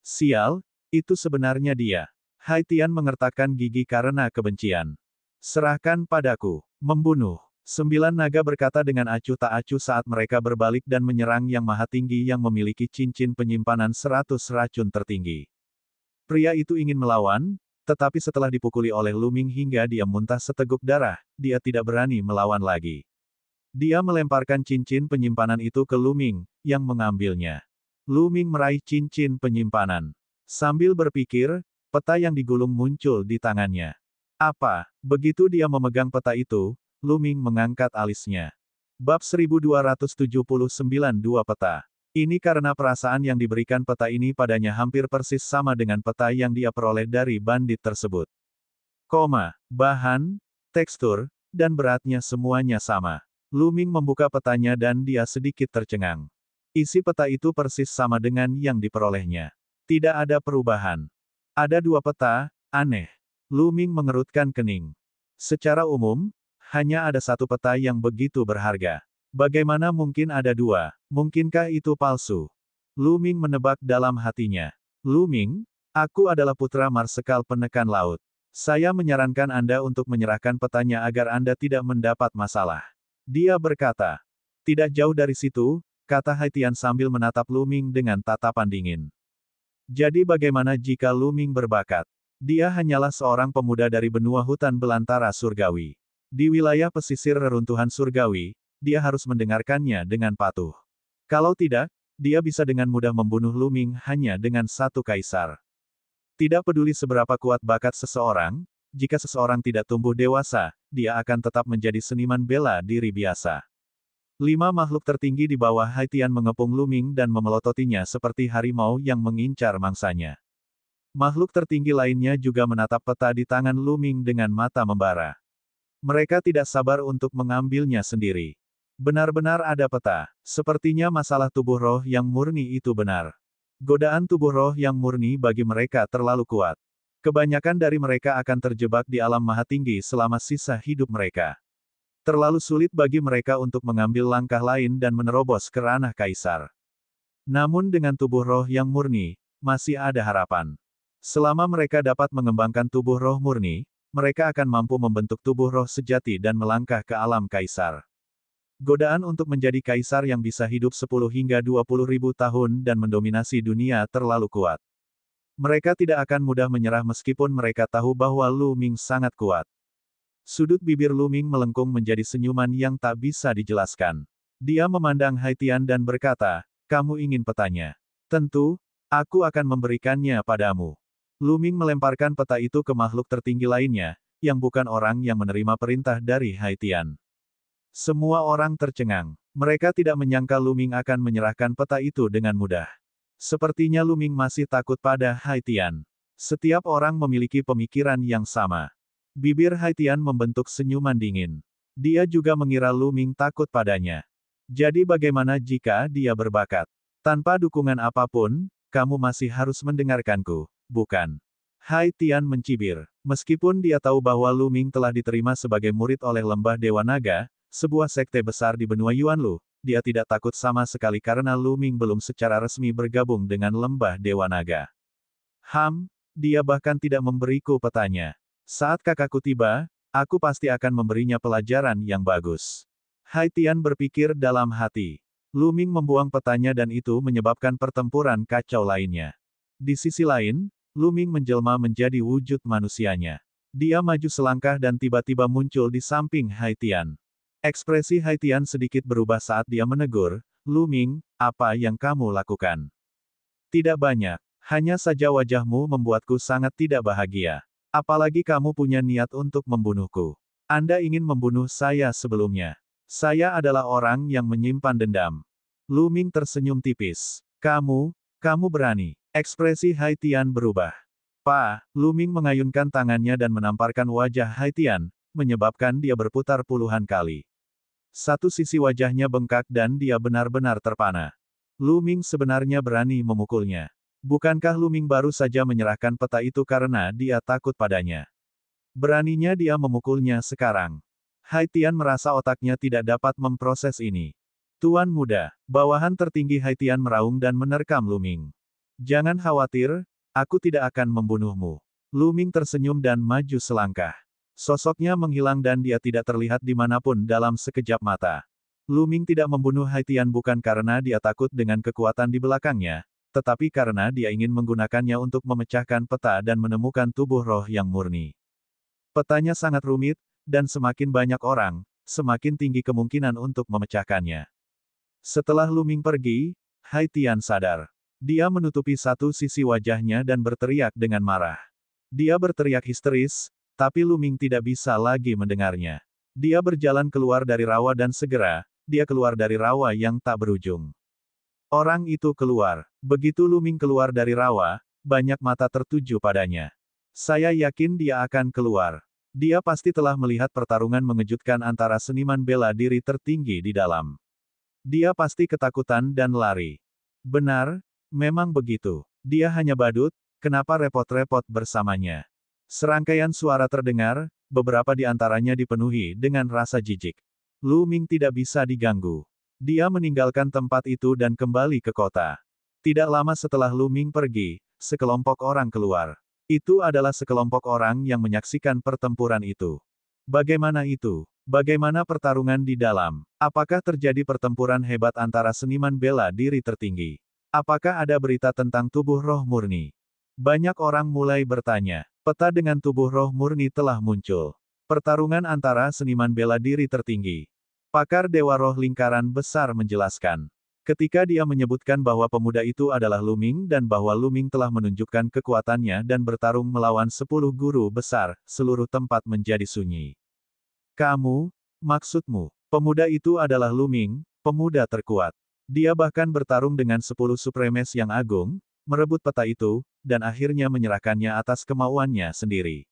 S1: Sial, itu sebenarnya dia. Haitian mengertakkan gigi karena kebencian. Serahkan padaku. Membunuh. 9 naga berkata dengan acuh tak acuh saat mereka berbalik dan menyerang Yang Maha Tinggi yang memiliki cincin penyimpanan 100 racun tertinggi. Pria itu ingin melawan, tetapi setelah dipukuli oleh Luming hingga dia muntah seteguk darah, dia tidak berani melawan lagi. Dia melemparkan cincin penyimpanan itu ke Luming, yang mengambilnya. Luming meraih cincin penyimpanan. Sambil berpikir, peta yang digulung muncul di tangannya. Apa? Begitu dia memegang peta itu, Luming mengangkat alisnya. Bab 1279 Dua peta. Ini karena perasaan yang diberikan peta ini padanya hampir persis sama dengan peta yang dia peroleh dari bandit tersebut. Bahan, tekstur, dan beratnya semuanya sama. Luming membuka petanya dan dia sedikit tercengang. Isi peta itu persis sama dengan yang diperolehnya. Tidak ada perubahan. Ada 2 peta, aneh. Luming mengerutkan kening. Secara umum, hanya ada 1 peta yang begitu berharga. Bagaimana mungkin ada 2? Mungkinkah itu palsu? Luming menebak dalam hatinya. Luming, aku adalah putra marsekal penekan laut. Saya menyarankan Anda untuk menyerahkan petanya agar Anda tidak mendapat masalah. Dia berkata. Tidak jauh dari situ, kata Haitian sambil menatap Luming dengan tatapan dingin. Jadi bagaimana jika Luming berbakat? Dia hanyalah seorang pemuda dari benua hutan belantara surgawi. Di wilayah pesisir reruntuhan surgawi, dia harus mendengarkannya dengan patuh. Kalau tidak, dia bisa dengan mudah membunuh Luming hanya dengan 1 kaisar. Tidak peduli seberapa kuat bakat seseorang, jika seseorang tidak tumbuh dewasa, dia akan tetap menjadi seniman bela diri biasa. 5 makhluk tertinggi di bawah Haitian mengepung Luming dan memelototinya seperti harimau yang mengincar mangsanya. Makhluk tertinggi lainnya juga menatap peta di tangan Luming dengan mata membara. Mereka tidak sabar untuk mengambilnya sendiri. Benar-benar ada peta. Sepertinya masalah tubuh roh yang murni itu benar. Godaan tubuh roh yang murni bagi mereka terlalu kuat. Kebanyakan dari mereka akan terjebak di alam maha tinggi selama sisa hidup mereka. Terlalu sulit bagi mereka untuk mengambil langkah lain dan menerobos ke ranah kaisar. Namun dengan tubuh roh yang murni, masih ada harapan. Selama mereka dapat mengembangkan tubuh roh murni, mereka akan mampu membentuk tubuh roh sejati dan melangkah ke alam kaisar. Godaan untuk menjadi kaisar yang bisa hidup 10 hingga 20 ribu tahun dan mendominasi dunia terlalu kuat. Mereka tidak akan mudah menyerah meskipun mereka tahu bahwa Luming sangat kuat. Sudut bibir Luming melengkung menjadi senyuman yang tak bisa dijelaskan. Dia memandang Haitian dan berkata, kamu ingin petanya? Tentu, aku akan memberikannya padamu. Luming melemparkan peta itu ke makhluk tertinggi lainnya, yang bukan orang yang menerima perintah dari Haitian. Semua orang tercengang. Mereka tidak menyangka Luming akan menyerahkan peta itu dengan mudah. Sepertinya Luming masih takut pada Haitian. Setiap orang memiliki pemikiran yang sama. Bibir Haitian membentuk senyuman dingin. Dia juga mengira Luming takut padanya. Jadi bagaimana jika dia berbakat? Tanpa dukungan apapun, kamu masih harus mendengarkanku, bukan? Hai Tian mencibir. Meskipun dia tahu bahwa Lu Ming telah diterima sebagai murid oleh Lembah Dewa Naga, sebuah sekte besar di benua Yuanlu, dia tidak takut sama sekali karena Lu Ming belum secara resmi bergabung dengan Lembah Dewa Naga. Dia bahkan tidak memberiku petanya. Saat kakakku tiba, aku pasti akan memberinya pelajaran yang bagus. Hai Tian berpikir dalam hati. Lu Ming membuang petanya dan itu menyebabkan pertempuran kacau lainnya. Di sisi lain, Lu Ming menjelma menjadi wujud manusianya. Dia maju selangkah dan tiba-tiba muncul di samping Hai Tian. Ekspresi Hai Tian sedikit berubah saat dia menegur, Lu Ming, apa yang kamu lakukan? Tidak banyak, hanya saja wajahmu membuatku sangat tidak bahagia. Apalagi kamu punya niat untuk membunuhku. Anda ingin membunuh saya sebelumnya. Saya adalah orang yang menyimpan dendam. Lu Ming tersenyum tipis. Kamu berani. Ekspresi Hai Tian berubah. Lu Ming mengayunkan tangannya dan menamparkan wajah Hai Tian, menyebabkan dia berputar puluhan kali. Satu sisi wajahnya bengkak dan dia benar-benar terpana. Lu Ming sebenarnya berani memukulnya. Bukankah Lu Ming baru saja menyerahkan peta itu karena dia takut padanya? Beraninya dia memukulnya sekarang. Hai Tian merasa otaknya tidak dapat memproses ini. Tuan muda, bawahan tertinggi Hai Tian meraung dan menerkam Lu Ming. Jangan khawatir, aku tidak akan membunuhmu. Lu Ming tersenyum dan maju selangkah. Sosoknya menghilang dan dia tidak terlihat dimanapun dalam sekejap mata. Lu Ming tidak membunuh Hai Tian bukan karena dia takut dengan kekuatan di belakangnya, tetapi karena dia ingin menggunakannya untuk memecahkan peta dan menemukan tubuh roh yang murni. Petanya sangat rumit, dan semakin banyak orang, semakin tinggi kemungkinan untuk memecahkannya. Setelah Lu Ming pergi, Hai Tian sadar. Dia menutupi satu sisi wajahnya dan berteriak dengan marah. Dia berteriak histeris, tapi Lu Ming tidak bisa lagi mendengarnya. Dia berjalan keluar dari rawa dan segera, dia keluar dari rawa yang tak berujung. Orang itu keluar. Begitu Lu Ming keluar dari rawa, banyak mata tertuju padanya. Saya yakin dia akan keluar. Dia pasti telah melihat pertarungan mengejutkan antara seniman bela diri tertinggi di dalam. Dia pasti ketakutan dan lari. Benar, memang begitu. Dia hanya badut, kenapa repot-repot bersamanya? Serangkaian suara terdengar, beberapa di antaranya dipenuhi dengan rasa jijik. Lu Ming tidak bisa diganggu. Dia meninggalkan tempat itu dan kembali ke kota. Tidak lama setelah Lu Ming pergi, sekelompok orang keluar. Itu adalah sekelompok orang yang menyaksikan pertempuran itu. Bagaimana itu? Bagaimana pertarungan di dalam? Apakah terjadi pertempuran hebat antara seniman bela diri tertinggi? Apakah ada berita tentang tubuh roh murni? Banyak orang mulai bertanya. Peta dengan tubuh roh murni telah muncul. Pertarungan antara seniman bela diri tertinggi. Pakar Dewa Roh Lingkaran Besar menjelaskan. Ketika dia menyebutkan bahwa pemuda itu adalah Lu Ming dan bahwa Lu Ming telah menunjukkan kekuatannya dan bertarung melawan 10 guru besar, seluruh tempat menjadi sunyi. Maksudmu, pemuda itu adalah Lu Ming, pemuda terkuat. Dia bahkan bertarung dengan 10 supremes yang agung, merebut peta itu, dan akhirnya menyerahkannya atas kemauannya sendiri.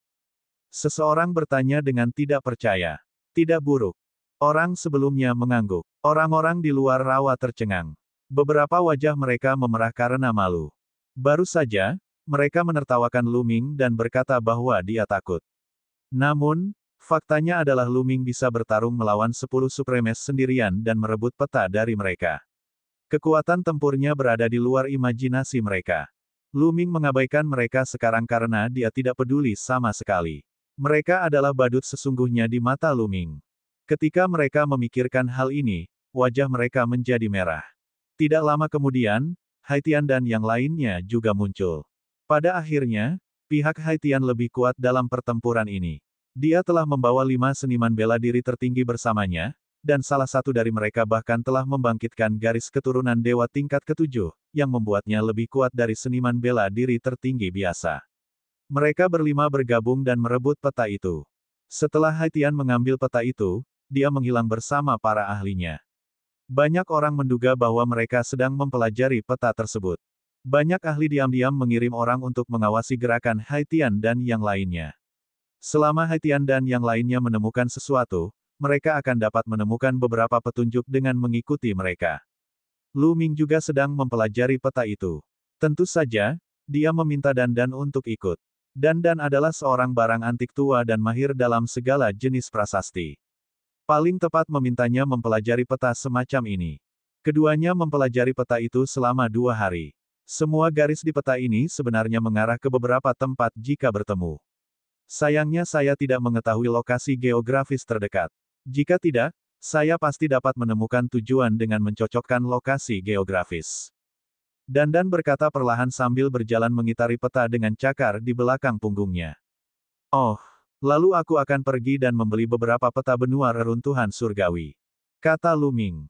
S1: Seseorang bertanya dengan tidak percaya. Tidak buruk. Orang sebelumnya mengangguk. Orang-orang di luar rawa tercengang. Beberapa wajah mereka memerah karena malu. Baru saja, mereka menertawakan Lu Ming dan berkata bahwa dia takut. Namun, faktanya adalah Lu Ming bisa bertarung melawan 10 supremes sendirian dan merebut peta dari mereka. Kekuatan tempurnya berada di luar imajinasi mereka. Lu Ming mengabaikan mereka sekarang karena dia tidak peduli sama sekali. Mereka adalah badut sesungguhnya di mata Lu Ming. Ketika mereka memikirkan hal ini, wajah mereka menjadi merah. Tidak lama kemudian, Hai Tian dan yang lainnya juga muncul. Pada akhirnya, pihak Hai Tian lebih kuat dalam pertempuran ini. Dia telah membawa 5 seniman bela diri tertinggi bersamanya, dan salah satu dari mereka bahkan telah membangkitkan garis keturunan dewa tingkat ke-7, yang membuatnya lebih kuat dari seniman bela diri tertinggi biasa. Mereka berlima bergabung dan merebut peta itu. Setelah Hai Tian mengambil peta itu, dia menghilang bersama para ahlinya. Banyak orang menduga bahwa mereka sedang mempelajari peta tersebut. Banyak ahli diam-diam mengirim orang untuk mengawasi gerakan Hai Tian dan yang lainnya. Selama Hai Tian dan yang lainnya menemukan sesuatu, mereka akan dapat menemukan beberapa petunjuk dengan mengikuti mereka. Lu Ming juga sedang mempelajari peta itu. Tentu saja, dia meminta Dandan untuk ikut. Dandan adalah seorang barang antik tua dan mahir dalam segala jenis prasasti. Paling tepat memintanya mempelajari peta semacam ini. Keduanya mempelajari peta itu selama 2 hari. Semua garis di peta ini sebenarnya mengarah ke beberapa tempat jika bertemu. Sayangnya saya tidak mengetahui lokasi geografis terdekat. Jika tidak, saya pasti dapat menemukan tujuan dengan mencocokkan lokasi geografis. Dandan berkata perlahan sambil berjalan mengitari peta dengan cakar di belakang punggungnya. Oh, lalu aku akan pergi dan membeli beberapa peta benua reruntuhan surgawi. Kata Lu Ming.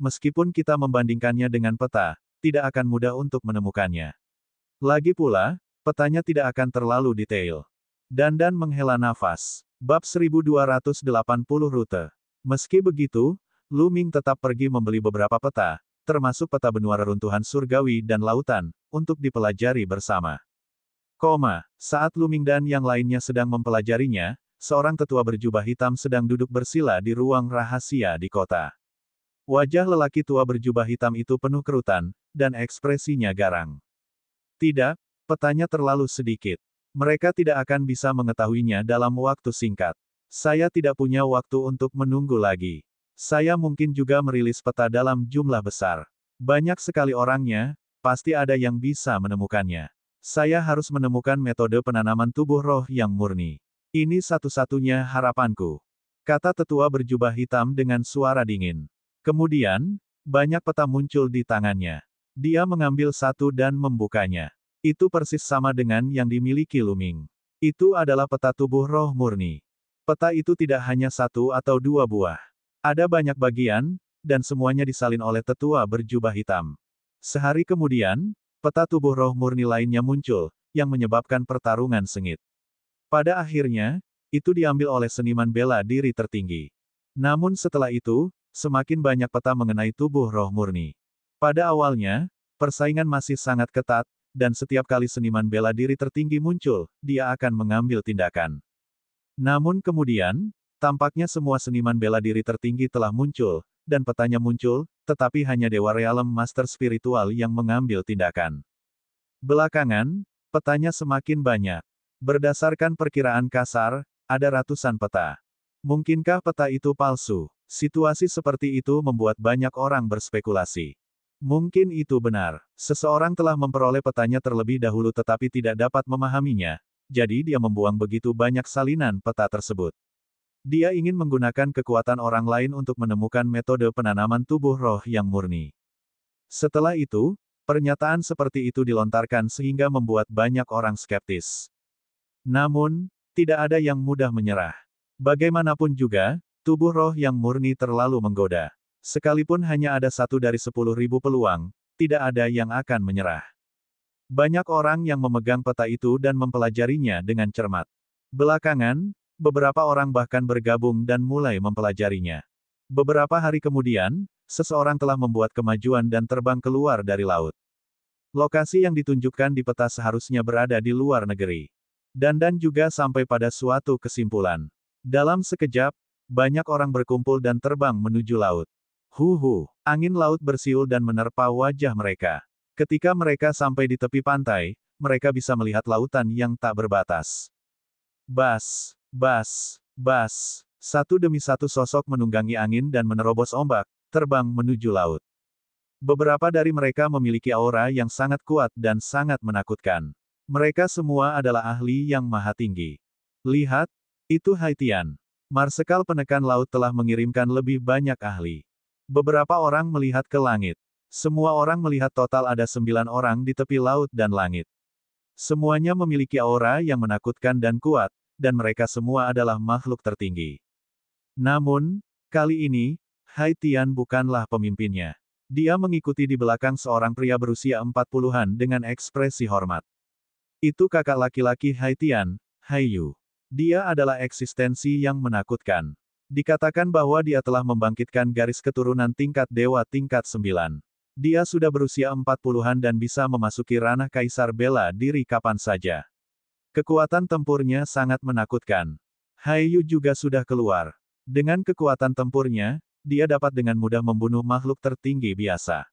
S1: Meskipun kita membandingkannya dengan peta, tidak akan mudah untuk menemukannya. Lagi pula, petanya tidak akan terlalu detail. Dandan menghela nafas. Bab 1280 rute. Meski begitu, Lu Ming tetap pergi membeli beberapa peta, termasuk peta benua reruntuhan surgawi dan lautan, untuk dipelajari bersama. Saat Lu Ming dan yang lainnya sedang mempelajarinya, seorang tetua berjubah hitam sedang duduk bersila di ruang rahasia di kota. Wajah lelaki tua berjubah hitam itu penuh kerutan, dan ekspresinya garang. Tidak, petanya terlalu sedikit. Mereka tidak akan bisa mengetahuinya dalam waktu singkat. Saya tidak punya waktu untuk menunggu lagi. Saya mungkin juga merilis peta dalam jumlah besar. Banyak sekali orangnya, pasti ada yang bisa menemukannya. Saya harus menemukan metode penanaman tubuh roh yang murni. Ini satu-satunya harapanku. Kata tetua berjubah hitam dengan suara dingin. Kemudian, banyak peta muncul di tangannya. Dia mengambil satu dan membukanya. Itu persis sama dengan yang dimiliki Lu Ming. Itu adalah peta tubuh roh murni. Peta itu tidak hanya 1 atau 2 buah. Ada banyak bagian, dan semuanya disalin oleh tetua berjubah hitam. Sehari kemudian, peta tubuh roh murni lainnya muncul, yang menyebabkan pertarungan sengit. Pada akhirnya, itu diambil oleh seniman bela diri tertinggi. Namun setelah itu, semakin banyak peta mengenai tubuh roh murni. Pada awalnya, persaingan masih sangat ketat, dan setiap kali seniman bela diri tertinggi muncul, dia akan mengambil tindakan. Namun kemudian, tampaknya semua seniman bela diri tertinggi telah muncul, dan petanya muncul, tetapi hanya Dewa Realem Master Spiritual yang mengambil tindakan. Belakangan, petanya semakin banyak. Berdasarkan perkiraan kasar, ada ratusan peta. Mungkinkah peta itu palsu? Situasi seperti itu membuat banyak orang berspekulasi. Mungkin itu benar. Seseorang telah memperoleh petanya terlebih dahulu tetapi tidak dapat memahaminya, jadi dia membuang begitu banyak salinan peta tersebut. Dia ingin menggunakan kekuatan orang lain untuk menemukan metode penanaman tubuh roh yang murni. Setelah itu, pernyataan seperti itu dilontarkan sehingga membuat banyak orang skeptis. Namun, tidak ada yang mudah menyerah. Bagaimanapun juga, tubuh roh yang murni terlalu menggoda. Sekalipun hanya ada 1 dari 10.000 peluang, tidak ada yang akan menyerah. Banyak orang yang memegang peta itu dan mempelajarinya dengan cermat. Belakangan, beberapa orang bahkan bergabung dan mulai mempelajarinya. Beberapa hari kemudian, seseorang telah membuat kemajuan dan terbang keluar dari laut. Lokasi yang ditunjukkan di peta seharusnya berada di luar negeri. Dandan juga sampai pada suatu kesimpulan. Dalam sekejap, banyak orang berkumpul dan terbang menuju laut. Angin laut bersiul dan menerpa wajah mereka. Ketika mereka sampai di tepi pantai, mereka bisa melihat lautan yang tak berbatas. Bas, bas, bas. Satu demi satu sosok menunggangi angin dan menerobos ombak, terbang menuju laut. Beberapa dari mereka memiliki aura yang sangat kuat dan sangat menakutkan. Mereka semua adalah ahli yang maha tinggi. Lihat, itu Haitian. Marsekal penekan laut telah mengirimkan lebih banyak ahli. Beberapa orang melihat ke langit. Semua orang melihat total ada 9 orang di tepi laut dan langit. Semuanya memiliki aura yang menakutkan dan kuat, dan mereka semua adalah makhluk tertinggi. Namun, kali ini, Haitian bukanlah pemimpinnya. Dia mengikuti di belakang seorang pria berusia 40-an dengan ekspresi hormat. Itu kakak laki-laki Haitian, Haiyu. Dia adalah eksistensi yang menakutkan. Dikatakan bahwa dia telah membangkitkan garis keturunan tingkat dewa tingkat 9. Dia sudah berusia 40-an dan bisa memasuki ranah kaisar bela diri kapan saja. Kekuatan tempurnya sangat menakutkan. Haiyu juga sudah keluar. Dengan kekuatan tempurnya, dia dapat dengan mudah membunuh makhluk tertinggi biasa.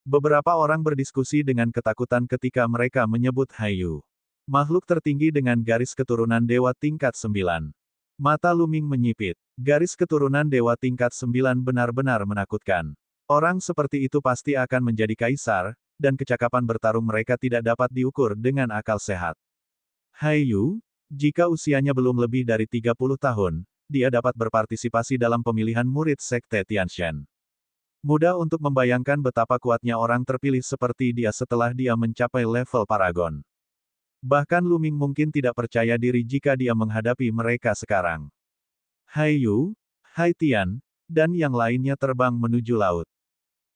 S1: Beberapa orang berdiskusi dengan ketakutan ketika mereka menyebut Haiyu. Makhluk tertinggi dengan garis keturunan dewa tingkat 9. Mata Luming menyipit. Garis keturunan dewa tingkat 9 benar-benar menakutkan. Orang seperti itu pasti akan menjadi kaisar, dan kecakapan bertarung mereka tidak dapat diukur dengan akal sehat. Haiyu, jika usianya belum lebih dari 30 tahun, dia dapat berpartisipasi dalam pemilihan murid Sekte Tianshan. Mudah untuk membayangkan betapa kuatnya orang terpilih seperti dia setelah dia mencapai level Paragon. Bahkan Luming mungkin tidak percaya diri jika dia menghadapi mereka sekarang. Haiyu, Haitian, dan yang lainnya terbang menuju laut.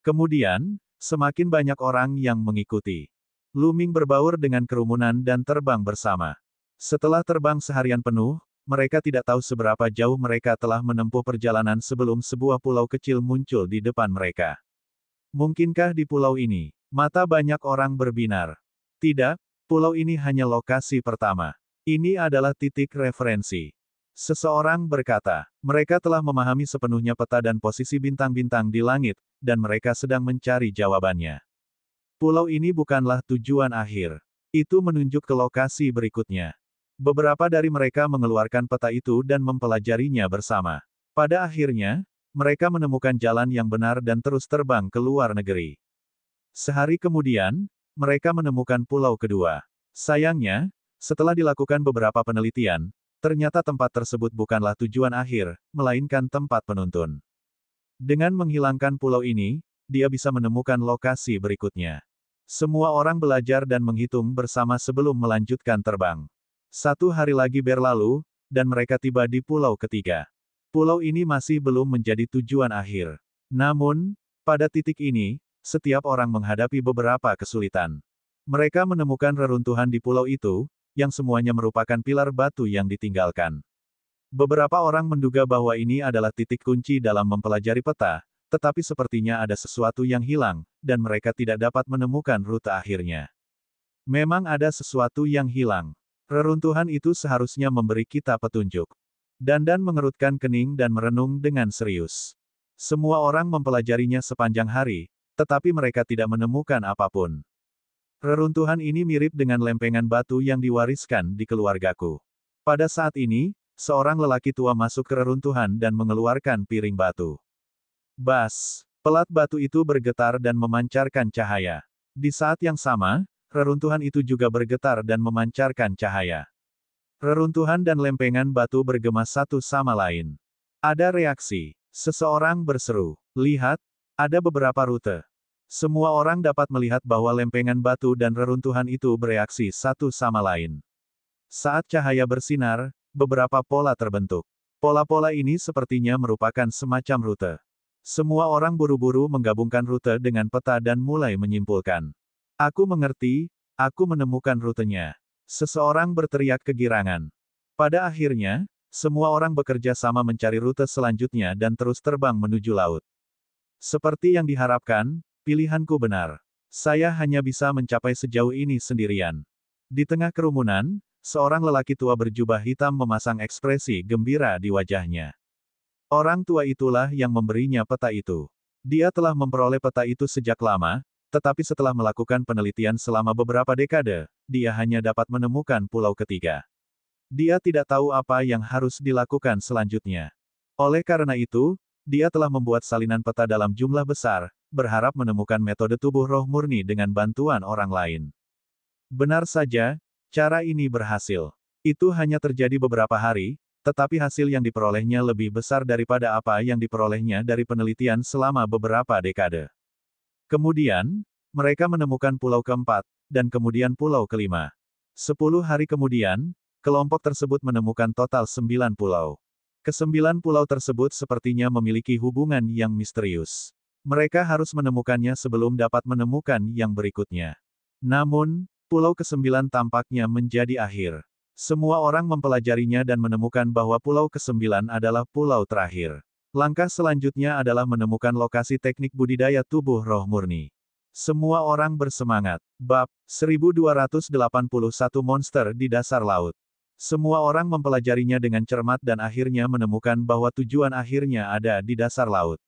S1: Kemudian, semakin banyak orang yang mengikuti. Luming berbaur dengan kerumunan dan terbang bersama. Setelah terbang seharian penuh, mereka tidak tahu seberapa jauh mereka telah menempuh perjalanan sebelum sebuah pulau kecil muncul di depan mereka. Mungkinkah di pulau ini, mata banyak orang berbinar? Tidak, pulau ini hanya lokasi pertama. Ini adalah titik referensi. Seseorang berkata, mereka telah memahami sepenuhnya peta dan posisi bintang-bintang di langit, dan mereka sedang mencari jawabannya. Pulau ini bukanlah tujuan akhir. Itu menunjuk ke lokasi berikutnya. Beberapa dari mereka mengeluarkan peta itu dan mempelajarinya bersama. Pada akhirnya, mereka menemukan jalan yang benar dan terus terbang ke luar negeri. Sehari kemudian, mereka menemukan pulau kedua. Sayangnya, setelah dilakukan beberapa penelitian, ternyata tempat tersebut bukanlah tujuan akhir, melainkan tempat penuntun. Dengan menghilangkan pulau ini, dia bisa menemukan lokasi berikutnya. Semua orang belajar dan menghitung bersama sebelum melanjutkan terbang. 1 hari lagi berlalu, dan mereka tiba di pulau ketiga. Pulau ini masih belum menjadi tujuan akhir. Namun, pada titik ini, setiap orang menghadapi beberapa kesulitan. Mereka menemukan reruntuhan di pulau itu, yang semuanya merupakan pilar batu yang ditinggalkan. Beberapa orang menduga bahwa ini adalah titik kunci dalam mempelajari peta, tetapi sepertinya ada sesuatu yang hilang, dan mereka tidak dapat menemukan rute akhirnya. Memang ada sesuatu yang hilang. Reruntuhan itu seharusnya memberi kita petunjuk. Dandan mengerutkan kening dan merenung dengan serius. Semua orang mempelajarinya sepanjang hari, tetapi mereka tidak menemukan apapun. Reruntuhan ini mirip dengan lempengan batu yang diwariskan di keluargaku. Pada saat ini, seorang lelaki tua masuk ke reruntuhan dan mengeluarkan piring batu. Bas! Pelat batu itu bergetar dan memancarkan cahaya. Di saat yang sama, reruntuhan itu juga bergetar dan memancarkan cahaya. Reruntuhan dan lempengan batu bergema satu sama lain. Ada reaksi. Seseorang berseru, "Lihat, ada beberapa rute." Semua orang dapat melihat bahwa lempengan batu dan reruntuhan itu bereaksi satu sama lain. Saat cahaya bersinar, beberapa pola terbentuk. Pola-pola ini sepertinya merupakan semacam rute. Semua orang buru-buru menggabungkan rute dengan peta dan mulai menyimpulkan. "Aku mengerti, aku menemukan rutenya." Seseorang berteriak kegirangan. Pada akhirnya, semua orang bekerja sama mencari rute selanjutnya dan terus terbang menuju laut. Seperti yang diharapkan, pilihanku benar. Saya hanya bisa mencapai sejauh ini sendirian. Di tengah kerumunan, seorang lelaki tua berjubah hitam memasang ekspresi gembira di wajahnya. Orang tua itulah yang memberinya peta itu. Dia telah memperoleh peta itu sejak lama, tetapi setelah melakukan penelitian selama beberapa dekade, dia hanya dapat menemukan pulau ketiga. Dia tidak tahu apa yang harus dilakukan selanjutnya. Oleh karena itu, dia telah membuat salinan peta dalam jumlah besar, berharap menemukan metode tubuh roh murni dengan bantuan orang lain. Benar saja, cara ini berhasil. Itu hanya terjadi beberapa hari, tetapi hasil yang diperolehnya lebih besar daripada apa yang diperolehnya dari penelitian selama beberapa dekade. Kemudian, mereka menemukan pulau keempat, dan kemudian pulau kelima. 10 hari kemudian, kelompok tersebut menemukan total 9 pulau. Ke-9 pulau tersebut sepertinya memiliki hubungan yang misterius. Mereka harus menemukannya sebelum dapat menemukan yang berikutnya. Namun, pulau ke-9 tampaknya menjadi akhir. Semua orang mempelajarinya dan menemukan bahwa pulau ke-9 adalah pulau terakhir. Langkah selanjutnya adalah menemukan lokasi teknik budidaya tubuh roh murni. Semua orang bersemangat. Bab 1281 Monster di Dasar Laut. Semua orang mempelajarinya dengan cermat dan akhirnya menemukan bahwa tujuan akhirnya ada di dasar laut.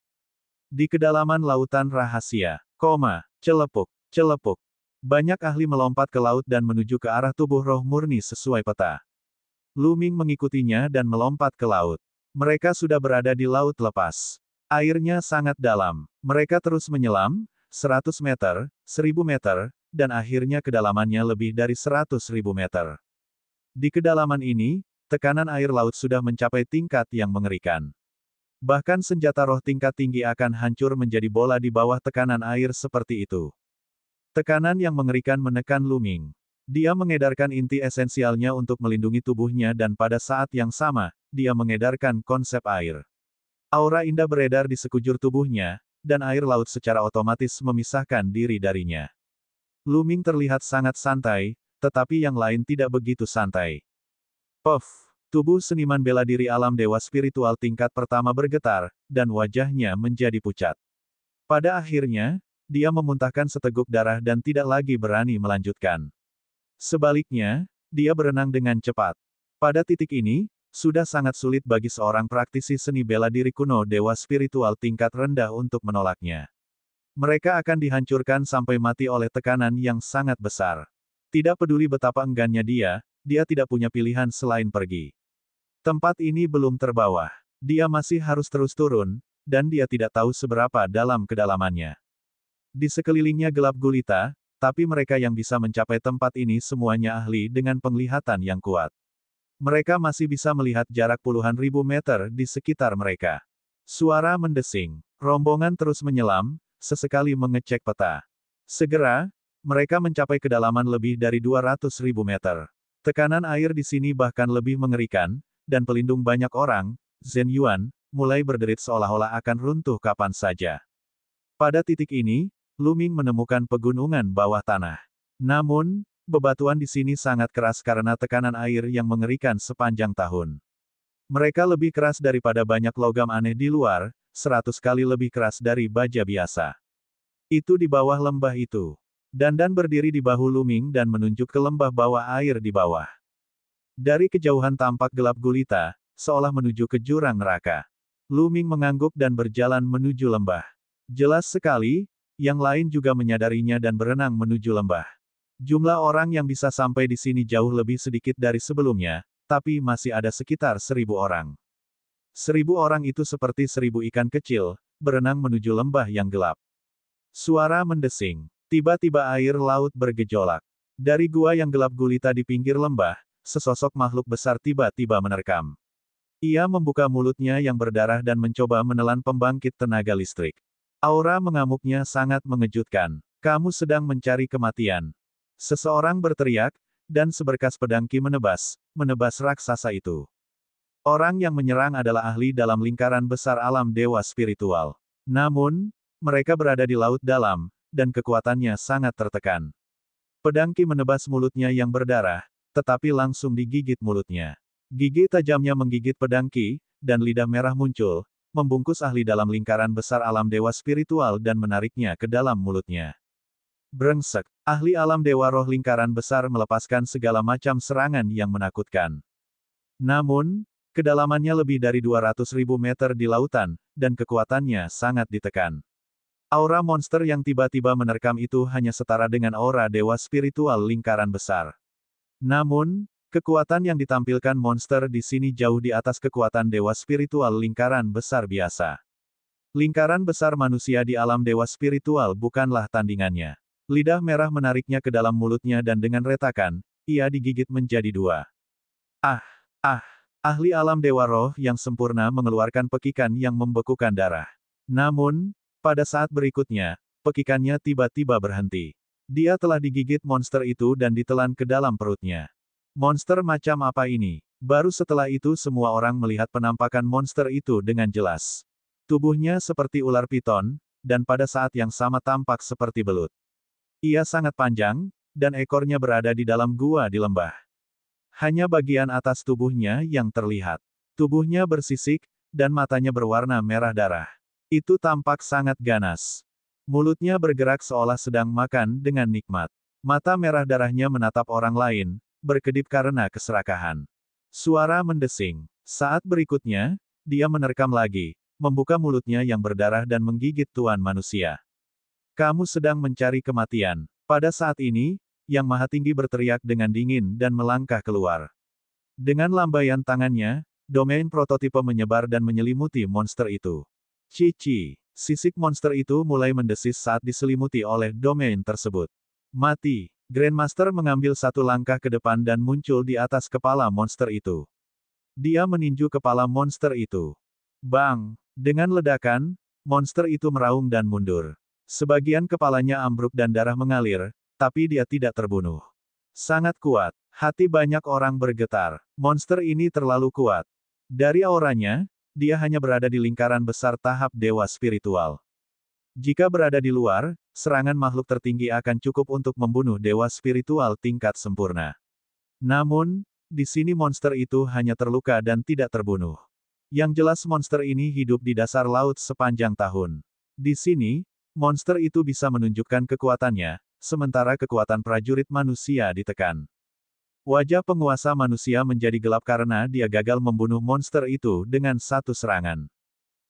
S1: Di kedalaman lautan rahasia, celepuk, celepuk. Banyak ahli melompat ke laut dan menuju ke arah tubuh roh murni sesuai peta. Lu Ming mengikutinya dan melompat ke laut. Mereka sudah berada di laut lepas. Airnya sangat dalam. Mereka terus menyelam, 100 meter, 1000 meter, dan akhirnya kedalamannya lebih dari 100.000 meter. Di kedalaman ini, tekanan air laut sudah mencapai tingkat yang mengerikan. Bahkan senjata roh tingkat tinggi akan hancur menjadi bola di bawah tekanan air seperti itu. Tekanan yang mengerikan menekan Lu Ming. Dia mengedarkan inti esensialnya untuk melindungi tubuhnya dan pada saat yang sama, dia mengedarkan konsep air. Aura indah beredar di sekujur tubuhnya, dan air laut secara otomatis memisahkan diri darinya. Lu Ming terlihat sangat santai, tetapi yang lain tidak begitu santai. Puff! Tubuh seniman bela diri alam dewa spiritual tingkat pertama bergetar, dan wajahnya menjadi pucat. Pada akhirnya, dia memuntahkan seteguk darah dan tidak lagi berani melanjutkan. Sebaliknya, dia berenang dengan cepat. Pada titik ini, sudah sangat sulit bagi seorang praktisi seni bela diri kuno dewa spiritual tingkat rendah untuk menolaknya. Mereka akan dihancurkan sampai mati oleh tekanan yang sangat besar. Tidak peduli betapa enggannya dia tidak punya pilihan selain pergi. Tempat ini belum terbawah. Dia masih harus terus turun, dan dia tidak tahu seberapa dalam kedalamannya. Di sekelilingnya gelap gulita, tapi mereka yang bisa mencapai tempat ini semuanya ahli dengan penglihatan yang kuat. Mereka masih bisa melihat jarak puluhan ribu meter di sekitar mereka. Suara mendesing. Rombongan terus menyelam, sesekali mengecek peta. Segera, mereka mencapai kedalaman lebih dari 200.000 meter. Tekanan air di sini bahkan lebih mengerikan, dan pelindung banyak orang, Zhen Yuan, mulai berderit seolah-olah akan runtuh kapan saja. Pada titik ini, Lu Ming menemukan pegunungan bawah tanah. Namun, bebatuan di sini sangat keras karena tekanan air yang mengerikan sepanjang tahun. Mereka lebih keras daripada banyak logam aneh di luar, 100 kali lebih keras dari baja biasa. Itu di bawah lembah itu. Dandan berdiri di bahu Lu Ming dan menunjuk ke lembah bawah air di bawah. Dari kejauhan tampak gelap gulita, seolah menuju ke jurang neraka. Lu Ming mengangguk dan berjalan menuju lembah. Jelas sekali, yang lain juga menyadarinya dan berenang menuju lembah. Jumlah orang yang bisa sampai di sini jauh lebih sedikit dari sebelumnya, tapi masih ada sekitar 1000 orang. 1000 orang itu seperti 1000 ikan kecil, berenang menuju lembah yang gelap. Suara mendesing. Tiba-tiba air laut bergejolak. Dari gua yang gelap gulita di pinggir lembah, sesosok makhluk besar tiba-tiba menerkam. Ia membuka mulutnya yang berdarah dan mencoba menelan pembangkit tenaga listrik. Aura mengamuknya sangat mengejutkan. Kamu sedang mencari kematian. Seseorang berteriak, dan seberkas pedang Qi menebas raksasa itu. Orang yang menyerang adalah ahli dalam lingkaran besar alam dewa spiritual. Namun, mereka berada di laut dalam, dan kekuatannya sangat tertekan. Pedang Qi menebas mulutnya yang berdarah, tetapi langsung digigit mulutnya. Gigi tajamnya menggigit pedang Qi, dan lidah merah muncul, membungkus ahli dalam lingkaran besar alam dewa spiritual dan menariknya ke dalam mulutnya. Brengsek, ahli alam dewa roh lingkaran besar melepaskan segala macam serangan yang menakutkan. Namun, kedalamannya lebih dari 200.000 meter di lautan, dan kekuatannya sangat ditekan. Aura monster yang tiba-tiba menerkam itu hanya setara dengan aura dewa spiritual lingkaran besar. Namun, kekuatan yang ditampilkan monster di sini jauh di atas kekuatan dewa spiritual lingkaran besar biasa. Lingkaran besar manusia di alam dewa spiritual bukanlah tandingannya. Lidah merah menariknya ke dalam mulutnya dan dengan retakan, ia digigit menjadi dua. Ahli alam dewa roh yang sempurna mengeluarkan pekikan yang membekukan darah. Namun, pada saat berikutnya, pekikannya tiba-tiba berhenti. Dia telah digigit monster itu dan ditelan ke dalam perutnya. Monster macam apa ini? Baru setelah itu semua orang melihat penampakan monster itu dengan jelas. Tubuhnya seperti ular piton, dan pada saat yang sama tampak seperti belut. Ia sangat panjang, dan ekornya berada di dalam gua di lembah. Hanya bagian atas tubuhnya yang terlihat. Tubuhnya bersisik, dan matanya berwarna merah darah. Itu tampak sangat ganas. Mulutnya bergerak seolah sedang makan dengan nikmat. Mata merah darahnya menatap orang lain, berkedip karena keserakahan. Suara mendesing. Saat berikutnya, dia menerkam lagi, membuka mulutnya yang berdarah dan menggigit tuan manusia. Kamu sedang mencari kematian. Pada saat ini, Yang Maha Tinggi berteriak dengan dingin dan melangkah keluar. Dengan lambaian tangannya, domain prototipe menyebar dan menyelimuti monster itu. Cici, sisik monster itu mulai mendesis saat diselimuti oleh domain tersebut. Mati. Grandmaster mengambil satu langkah ke depan dan muncul di atas kepala monster itu. Dia meninju kepala monster itu. Bang! Dengan ledakan, monster itu meraung dan mundur. Sebagian kepalanya ambruk dan darah mengalir, tapi dia tidak terbunuh. Sangat kuat. Hati banyak orang bergetar. Monster ini terlalu kuat. Dari auranya, dia hanya berada di lingkaran besar tahap dewa spiritual. Jika berada di luar, serangan makhluk tertinggi akan cukup untuk membunuh dewa spiritual tingkat sempurna. Namun, di sini monster itu hanya terluka dan tidak terbunuh. Yang jelas monster ini hidup di dasar laut sepanjang tahun. Di sini, monster itu bisa menunjukkan kekuatannya, sementara kekuatan prajurit manusia ditekan. Wajah penguasa manusia menjadi gelap karena dia gagal membunuh monster itu dengan satu serangan.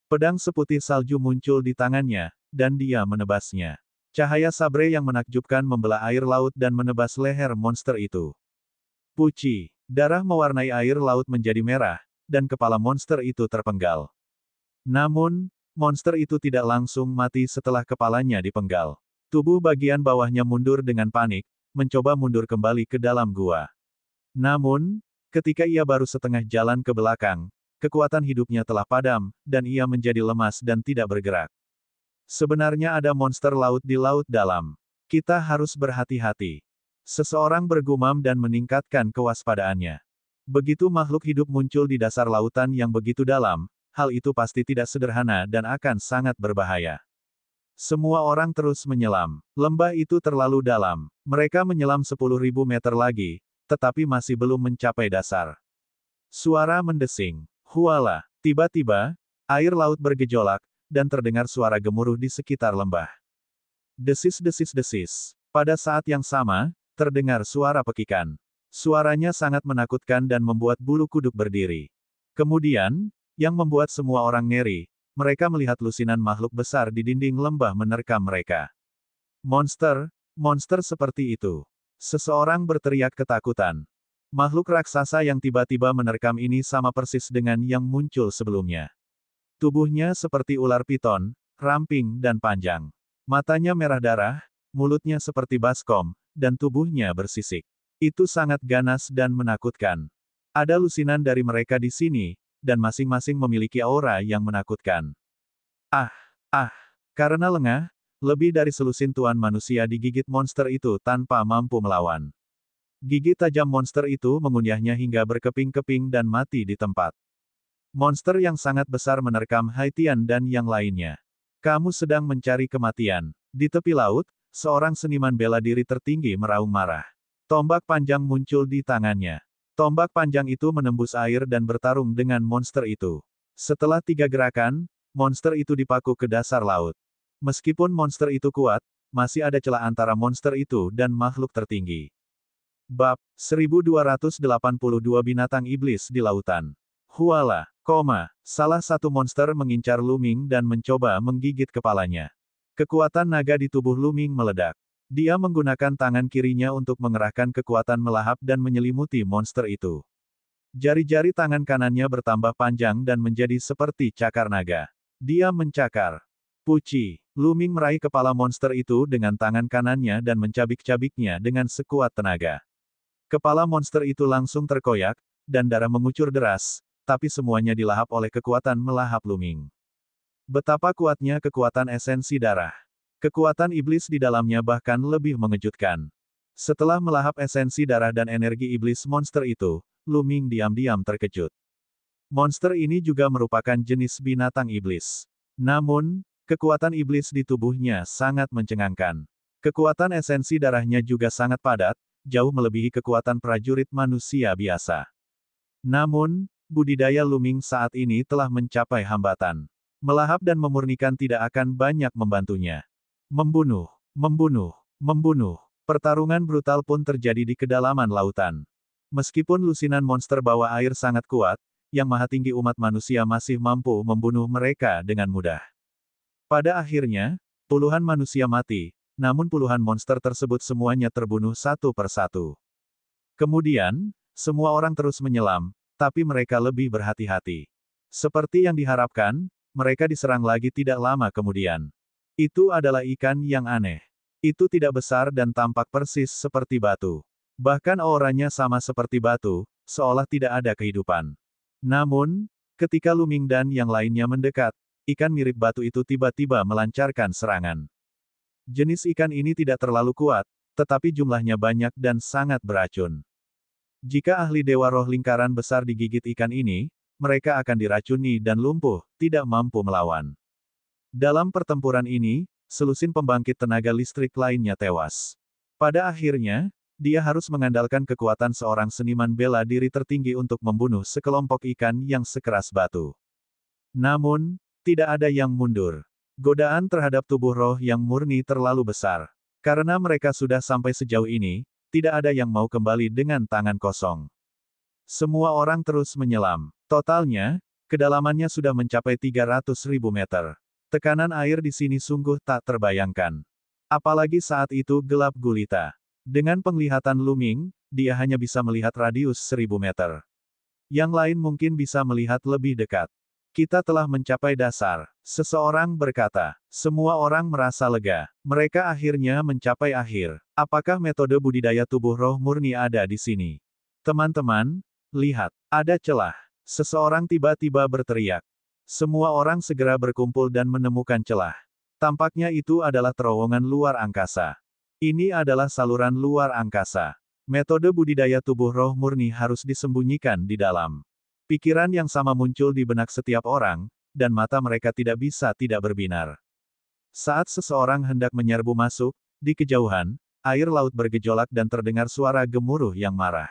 S1: Pedang seputih salju muncul di tangannya, dan dia menebasnya. Cahaya sabre yang menakjubkan membelah air laut dan menebas leher monster itu. Puci, darah mewarnai air laut menjadi merah, dan kepala monster itu terpenggal. Namun, monster itu tidak langsung mati setelah kepalanya dipenggal. Tubuh bagian bawahnya mundur dengan panik, mencoba mundur kembali ke dalam gua. Namun, ketika ia baru setengah jalan ke belakang, kekuatan hidupnya telah padam, dan ia menjadi lemas dan tidak bergerak. Sebenarnya ada monster laut di laut dalam. Kita harus berhati-hati. Seseorang bergumam dan meningkatkan kewaspadaannya. Begitu makhluk hidup muncul di dasar lautan yang begitu dalam, hal itu pasti tidak sederhana dan akan sangat berbahaya. Semua orang terus menyelam. Lembah itu terlalu dalam. Mereka menyelam 10.000 meter lagi, tetapi masih belum mencapai dasar. Suara mendesing. Huala. Tiba-tiba, air laut bergejolak, dan terdengar suara gemuruh di sekitar lembah. Desis-desis-desis. Pada saat yang sama, terdengar suara pekikan. Suaranya sangat menakutkan dan membuat bulu kuduk berdiri. Kemudian, yang membuat semua orang ngeri, mereka melihat lusinan makhluk besar di dinding lembah menerkam mereka. Monster, monster seperti itu. Seseorang berteriak ketakutan. Makhluk raksasa yang tiba-tiba menerkam ini sama persis dengan yang muncul sebelumnya. Tubuhnya seperti ular piton, ramping dan panjang. Matanya merah darah, mulutnya seperti baskom, dan tubuhnya bersisik. Itu sangat ganas dan menakutkan. Ada lusinan dari mereka di sini, dan masing-masing memiliki aura yang menakutkan. Karena lengah, lebih dari selusin tuan manusia digigit monster itu tanpa mampu melawan. Gigi tajam monster itu mengunyahnya hingga berkeping-keping dan mati di tempat. Monster yang sangat besar menerkam Haitian dan yang lainnya. Kamu sedang mencari kematian. Di tepi laut, seorang seniman bela diri tertinggi meraung marah. Tombak panjang muncul di tangannya. Tombak panjang itu menembus air dan bertarung dengan monster itu. Setelah 3 gerakan, monster itu dipaku ke dasar laut. Meskipun monster itu kuat, masih ada celah antara monster itu dan makhluk tertinggi. Bab 1282 Binatang Iblis di Lautan. Huala, salah satu monster mengincar Luming dan mencoba menggigit kepalanya. Kekuatan naga di tubuh Luming meledak. Dia menggunakan tangan kirinya untuk mengerahkan kekuatan melahap dan menyelimuti monster itu. Jari-jari tangan kanannya bertambah panjang dan menjadi seperti cakar naga. Dia mencakar. Puci, Luming meraih kepala monster itu dengan tangan kanannya dan mencabik-cabiknya dengan sekuat tenaga. Kepala monster itu langsung terkoyak, dan darah mengucur deras, tapi semuanya dilahap oleh kekuatan melahap Luming. Betapa kuatnya kekuatan esensi darah. Kekuatan iblis di dalamnya bahkan lebih mengejutkan. Setelah melahap esensi darah dan energi iblis monster itu, Luming diam-diam terkejut. Monster ini juga merupakan jenis binatang iblis. Namun, kekuatan iblis di tubuhnya sangat mencengangkan. Kekuatan esensi darahnya juga sangat padat, jauh melebihi kekuatan prajurit manusia biasa. Namun, budidaya Luming saat ini telah mencapai hambatan. Melahap dan memurnikan tidak akan banyak membantunya. Membunuh. Pertarungan brutal pun terjadi di kedalaman lautan. Meskipun lusinan monster bawah air sangat kuat, Yang Maha Tinggi umat manusia masih mampu membunuh mereka dengan mudah. Pada akhirnya, puluhan manusia mati, namun puluhan monster tersebut semuanya terbunuh satu persatu. Kemudian, semua orang terus menyelam, tapi mereka lebih berhati-hati. Seperti yang diharapkan, mereka diserang lagi tidak lama kemudian. Itu adalah ikan yang aneh. Itu tidak besar dan tampak persis seperti batu. Bahkan auranya sama seperti batu, seolah tidak ada kehidupan. Namun, ketika Lu Ming dan yang lainnya mendekat, ikan mirip batu itu tiba-tiba melancarkan serangan. Jenis ikan ini tidak terlalu kuat, tetapi jumlahnya banyak dan sangat beracun. Jika ahli Dewa Roh Lingkaran Besar digigit ikan ini, mereka akan diracuni dan lumpuh, tidak mampu melawan. Dalam pertempuran ini, selusin pembangkit tenaga listrik lainnya tewas. Pada akhirnya, dia harus mengandalkan kekuatan seorang seniman bela diri tertinggi untuk membunuh sekelompok ikan yang sekeras batu. Namun, tidak ada yang mundur. Godaan terhadap tubuh roh yang murni terlalu besar. Karena mereka sudah sampai sejauh ini, tidak ada yang mau kembali dengan tangan kosong. Semua orang terus menyelam. Totalnya, kedalamannya sudah mencapai 300.000 meter. Tekanan air di sini sungguh tak terbayangkan. Apalagi saat itu gelap gulita. Dengan penglihatan Lu Ming, dia hanya bisa melihat radius 1000 meter. Yang lain mungkin bisa melihat lebih dekat. Kita telah mencapai dasar. Seseorang berkata. Semua orang merasa lega. Mereka akhirnya mencapai akhir. Apakah metode budidaya tubuh roh murni ada di sini? Teman-teman, lihat. Ada celah. Seseorang tiba-tiba berteriak. Semua orang segera berkumpul dan menemukan celah. Tampaknya itu adalah terowongan luar angkasa. Ini adalah saluran luar angkasa. Metode budidaya tubuh roh murni harus disembunyikan di dalam. Pikiran yang sama muncul di benak setiap orang, dan mata mereka tidak bisa tidak berbinar. Saat seseorang hendak menyerbu masuk, di kejauhan, air laut bergejolak dan terdengar suara gemuruh yang marah.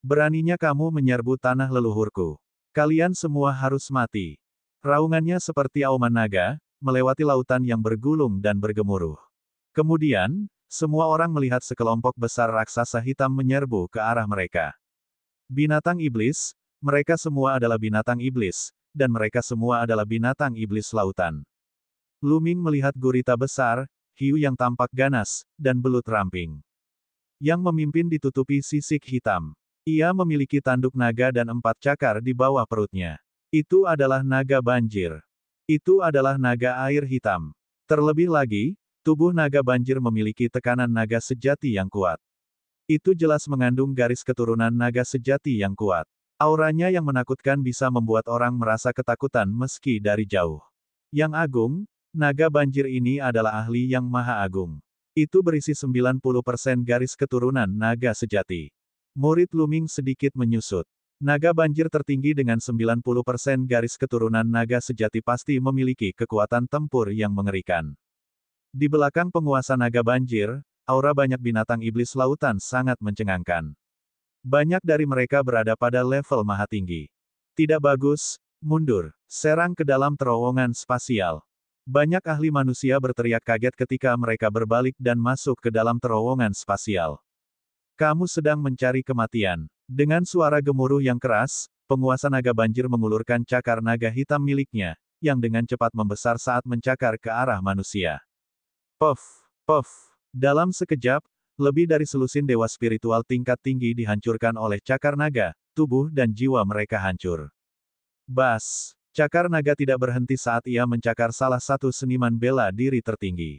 S1: Beraninya kamu menyerbu tanah leluhurku. Kalian semua harus mati. Raungannya seperti auman naga, melewati lautan yang bergulung dan bergemuruh. Kemudian, semua orang melihat sekelompok besar raksasa hitam menyerbu ke arah mereka. Binatang iblis, mereka semua adalah binatang iblis, dan mereka semua adalah binatang iblis lautan. Lu Ming melihat gurita besar, hiu yang tampak ganas, dan belut ramping. Yang memimpin ditutupi sisik hitam. Ia memiliki tanduk naga dan 4 cakar di bawah perutnya. Itu adalah naga banjir. Itu adalah naga air hitam. Terlebih lagi, tubuh naga banjir memiliki tekanan naga sejati yang kuat. Itu jelas mengandung garis keturunan naga sejati yang kuat. Auranya yang menakutkan bisa membuat orang merasa ketakutan meski dari jauh. Yang agung, naga banjir ini adalah ahli yang maha agung. Itu berisi 90% garis keturunan naga sejati. Murid Lu Ming sedikit menyusut. Naga banjir tertinggi dengan 90% garis keturunan naga sejati pasti memiliki kekuatan tempur yang mengerikan. Di belakang penguasa naga banjir, aura banyak binatang iblis lautan sangat mencengangkan. Banyak dari mereka berada pada level maha tinggi. Tidak bagus, mundur, serang ke dalam terowongan spasial. Banyak ahli manusia berteriak kaget ketika mereka berbalik dan masuk ke dalam terowongan spasial. Kamu sedang mencari kematian. Dengan suara gemuruh yang keras, penguasa naga banjir mengulurkan cakar naga hitam miliknya, yang dengan cepat membesar saat mencakar ke arah manusia. Puff, puff. Dalam sekejap, lebih dari selusin dewa spiritual tingkat tinggi dihancurkan oleh cakar naga, tubuh dan jiwa mereka hancur. Bas! Cakar naga tidak berhenti saat ia mencakar salah satu seniman bela diri tertinggi.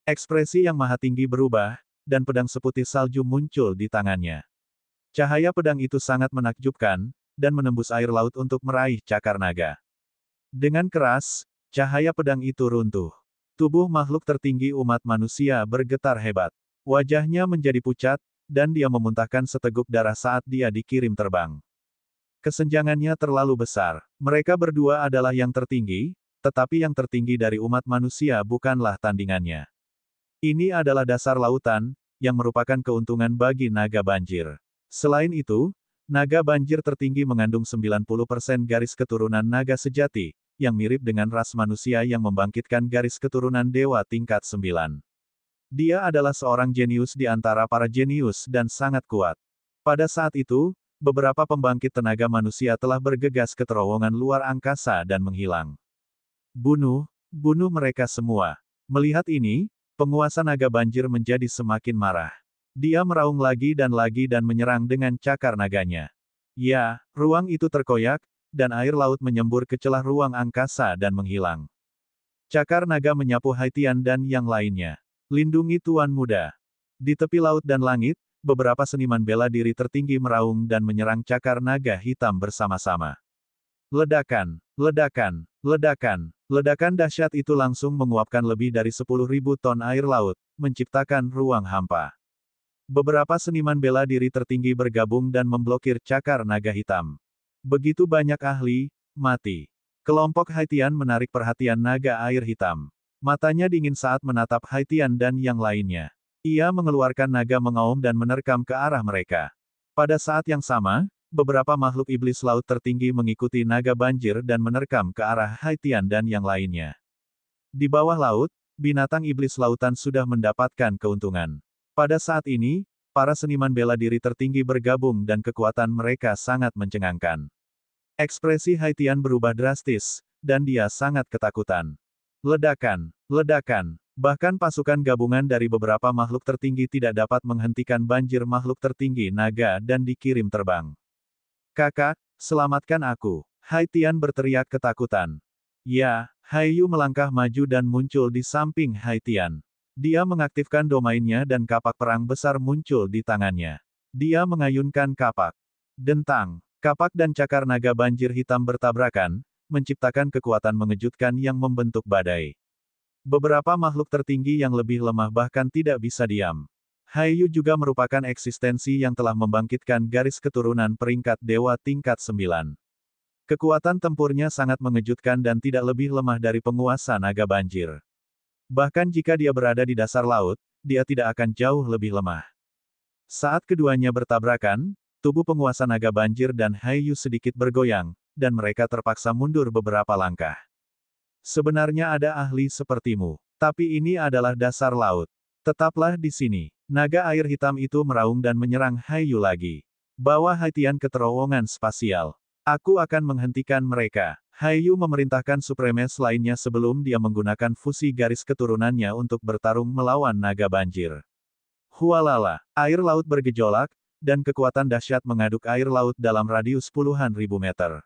S1: Ekspresi yang maha tinggi berubah, dan pedang seputih salju muncul di tangannya. Cahaya pedang itu sangat menakjubkan, dan menembus air laut untuk meraih cakar naga. Dengan keras, cahaya pedang itu runtuh. Tubuh makhluk tertinggi umat manusia bergetar hebat. Wajahnya menjadi pucat, dan dia memuntahkan seteguk darah saat dia dikirim terbang. Kesenjangannya terlalu besar. Mereka berdua adalah yang tertinggi, tetapi yang tertinggi dari umat manusia bukanlah tandingannya. Ini adalah dasar lautan, yang merupakan keuntungan bagi naga banjir. Selain itu, naga banjir tertinggi mengandung 90% garis keturunan naga sejati, yang mirip dengan ras manusia yang membangkitkan garis keturunan dewa tingkat 9. Dia adalah seorang jenius di antara para jenius dan sangat kuat. Pada saat itu, beberapa pembangkit tenaga manusia telah bergegas ke terowongan luar angkasa dan menghilang. Bunuh, bunuh mereka semua. Melihat ini, penguasa naga banjir menjadi semakin marah. Dia meraung lagi dan menyerang dengan cakar naganya. Ya, ruang itu terkoyak, dan air laut menyembur ke celah ruang angkasa dan menghilang. Cakar naga menyapu Haitian dan yang lainnya. Lindungi Tuan Muda. Di tepi laut dan langit, beberapa seniman bela diri tertinggi meraung dan menyerang cakar naga hitam bersama-sama. Ledakan, ledakan, ledakan, ledakan dahsyat itu langsung menguapkan lebih dari 10.000 ton air laut, menciptakan ruang hampa. Beberapa seniman bela diri tertinggi bergabung dan memblokir cakar naga hitam. Begitu banyak ahli, mati. Kelompok Haitian menarik perhatian naga air hitam. Matanya dingin saat menatap Haitian dan yang lainnya. Ia mengeluarkan naga mengaum dan menerkam ke arah mereka. Pada saat yang sama, beberapa makhluk iblis laut tertinggi mengikuti naga banjir dan menerkam ke arah Haitian dan yang lainnya. Di bawah laut, binatang iblis lautan sudah mendapatkan keuntungan. Pada saat ini, para seniman bela diri tertinggi bergabung dan kekuatan mereka sangat mencengangkan. Ekspresi Haitian berubah drastis, dan dia sangat ketakutan. Ledakan, ledakan, bahkan pasukan gabungan dari beberapa makhluk tertinggi tidak dapat menghentikan banjir makhluk tertinggi naga dan dikirim terbang. Kakak, selamatkan aku. Haitian berteriak ketakutan. Ya, Haiyu melangkah maju dan muncul di samping Haitian. Dia mengaktifkan domainnya dan kapak perang besar muncul di tangannya. Dia mengayunkan kapak. Dentang. Kapak dan cakar naga banjir hitam bertabrakan, menciptakan kekuatan mengejutkan yang membentuk badai. Beberapa makhluk tertinggi yang lebih lemah bahkan tidak bisa diam. Haiyu juga merupakan eksistensi yang telah membangkitkan garis keturunan peringkat dewa tingkat 9. Kekuatan tempurnya sangat mengejutkan dan tidak lebih lemah dari penguasa naga banjir. Bahkan jika dia berada di dasar laut, dia tidak akan jauh lebih lemah. Saat keduanya bertabrakan, tubuh penguasa naga banjir dan Haiyu sedikit bergoyang, dan mereka terpaksa mundur beberapa langkah. Sebenarnya ada ahli sepertimu, tapi ini adalah dasar laut. Tetaplah di sini. Naga air hitam itu meraung dan menyerang Haiyu lagi. Bawa Haitian ke terowongan spasial. Aku akan menghentikan mereka. Haiyu memerintahkan Supremes lainnya sebelum dia menggunakan fusi garis keturunannya untuk bertarung melawan naga banjir. Hualala, air laut bergejolak, dan kekuatan dahsyat mengaduk air laut dalam radius puluhan ribu meter.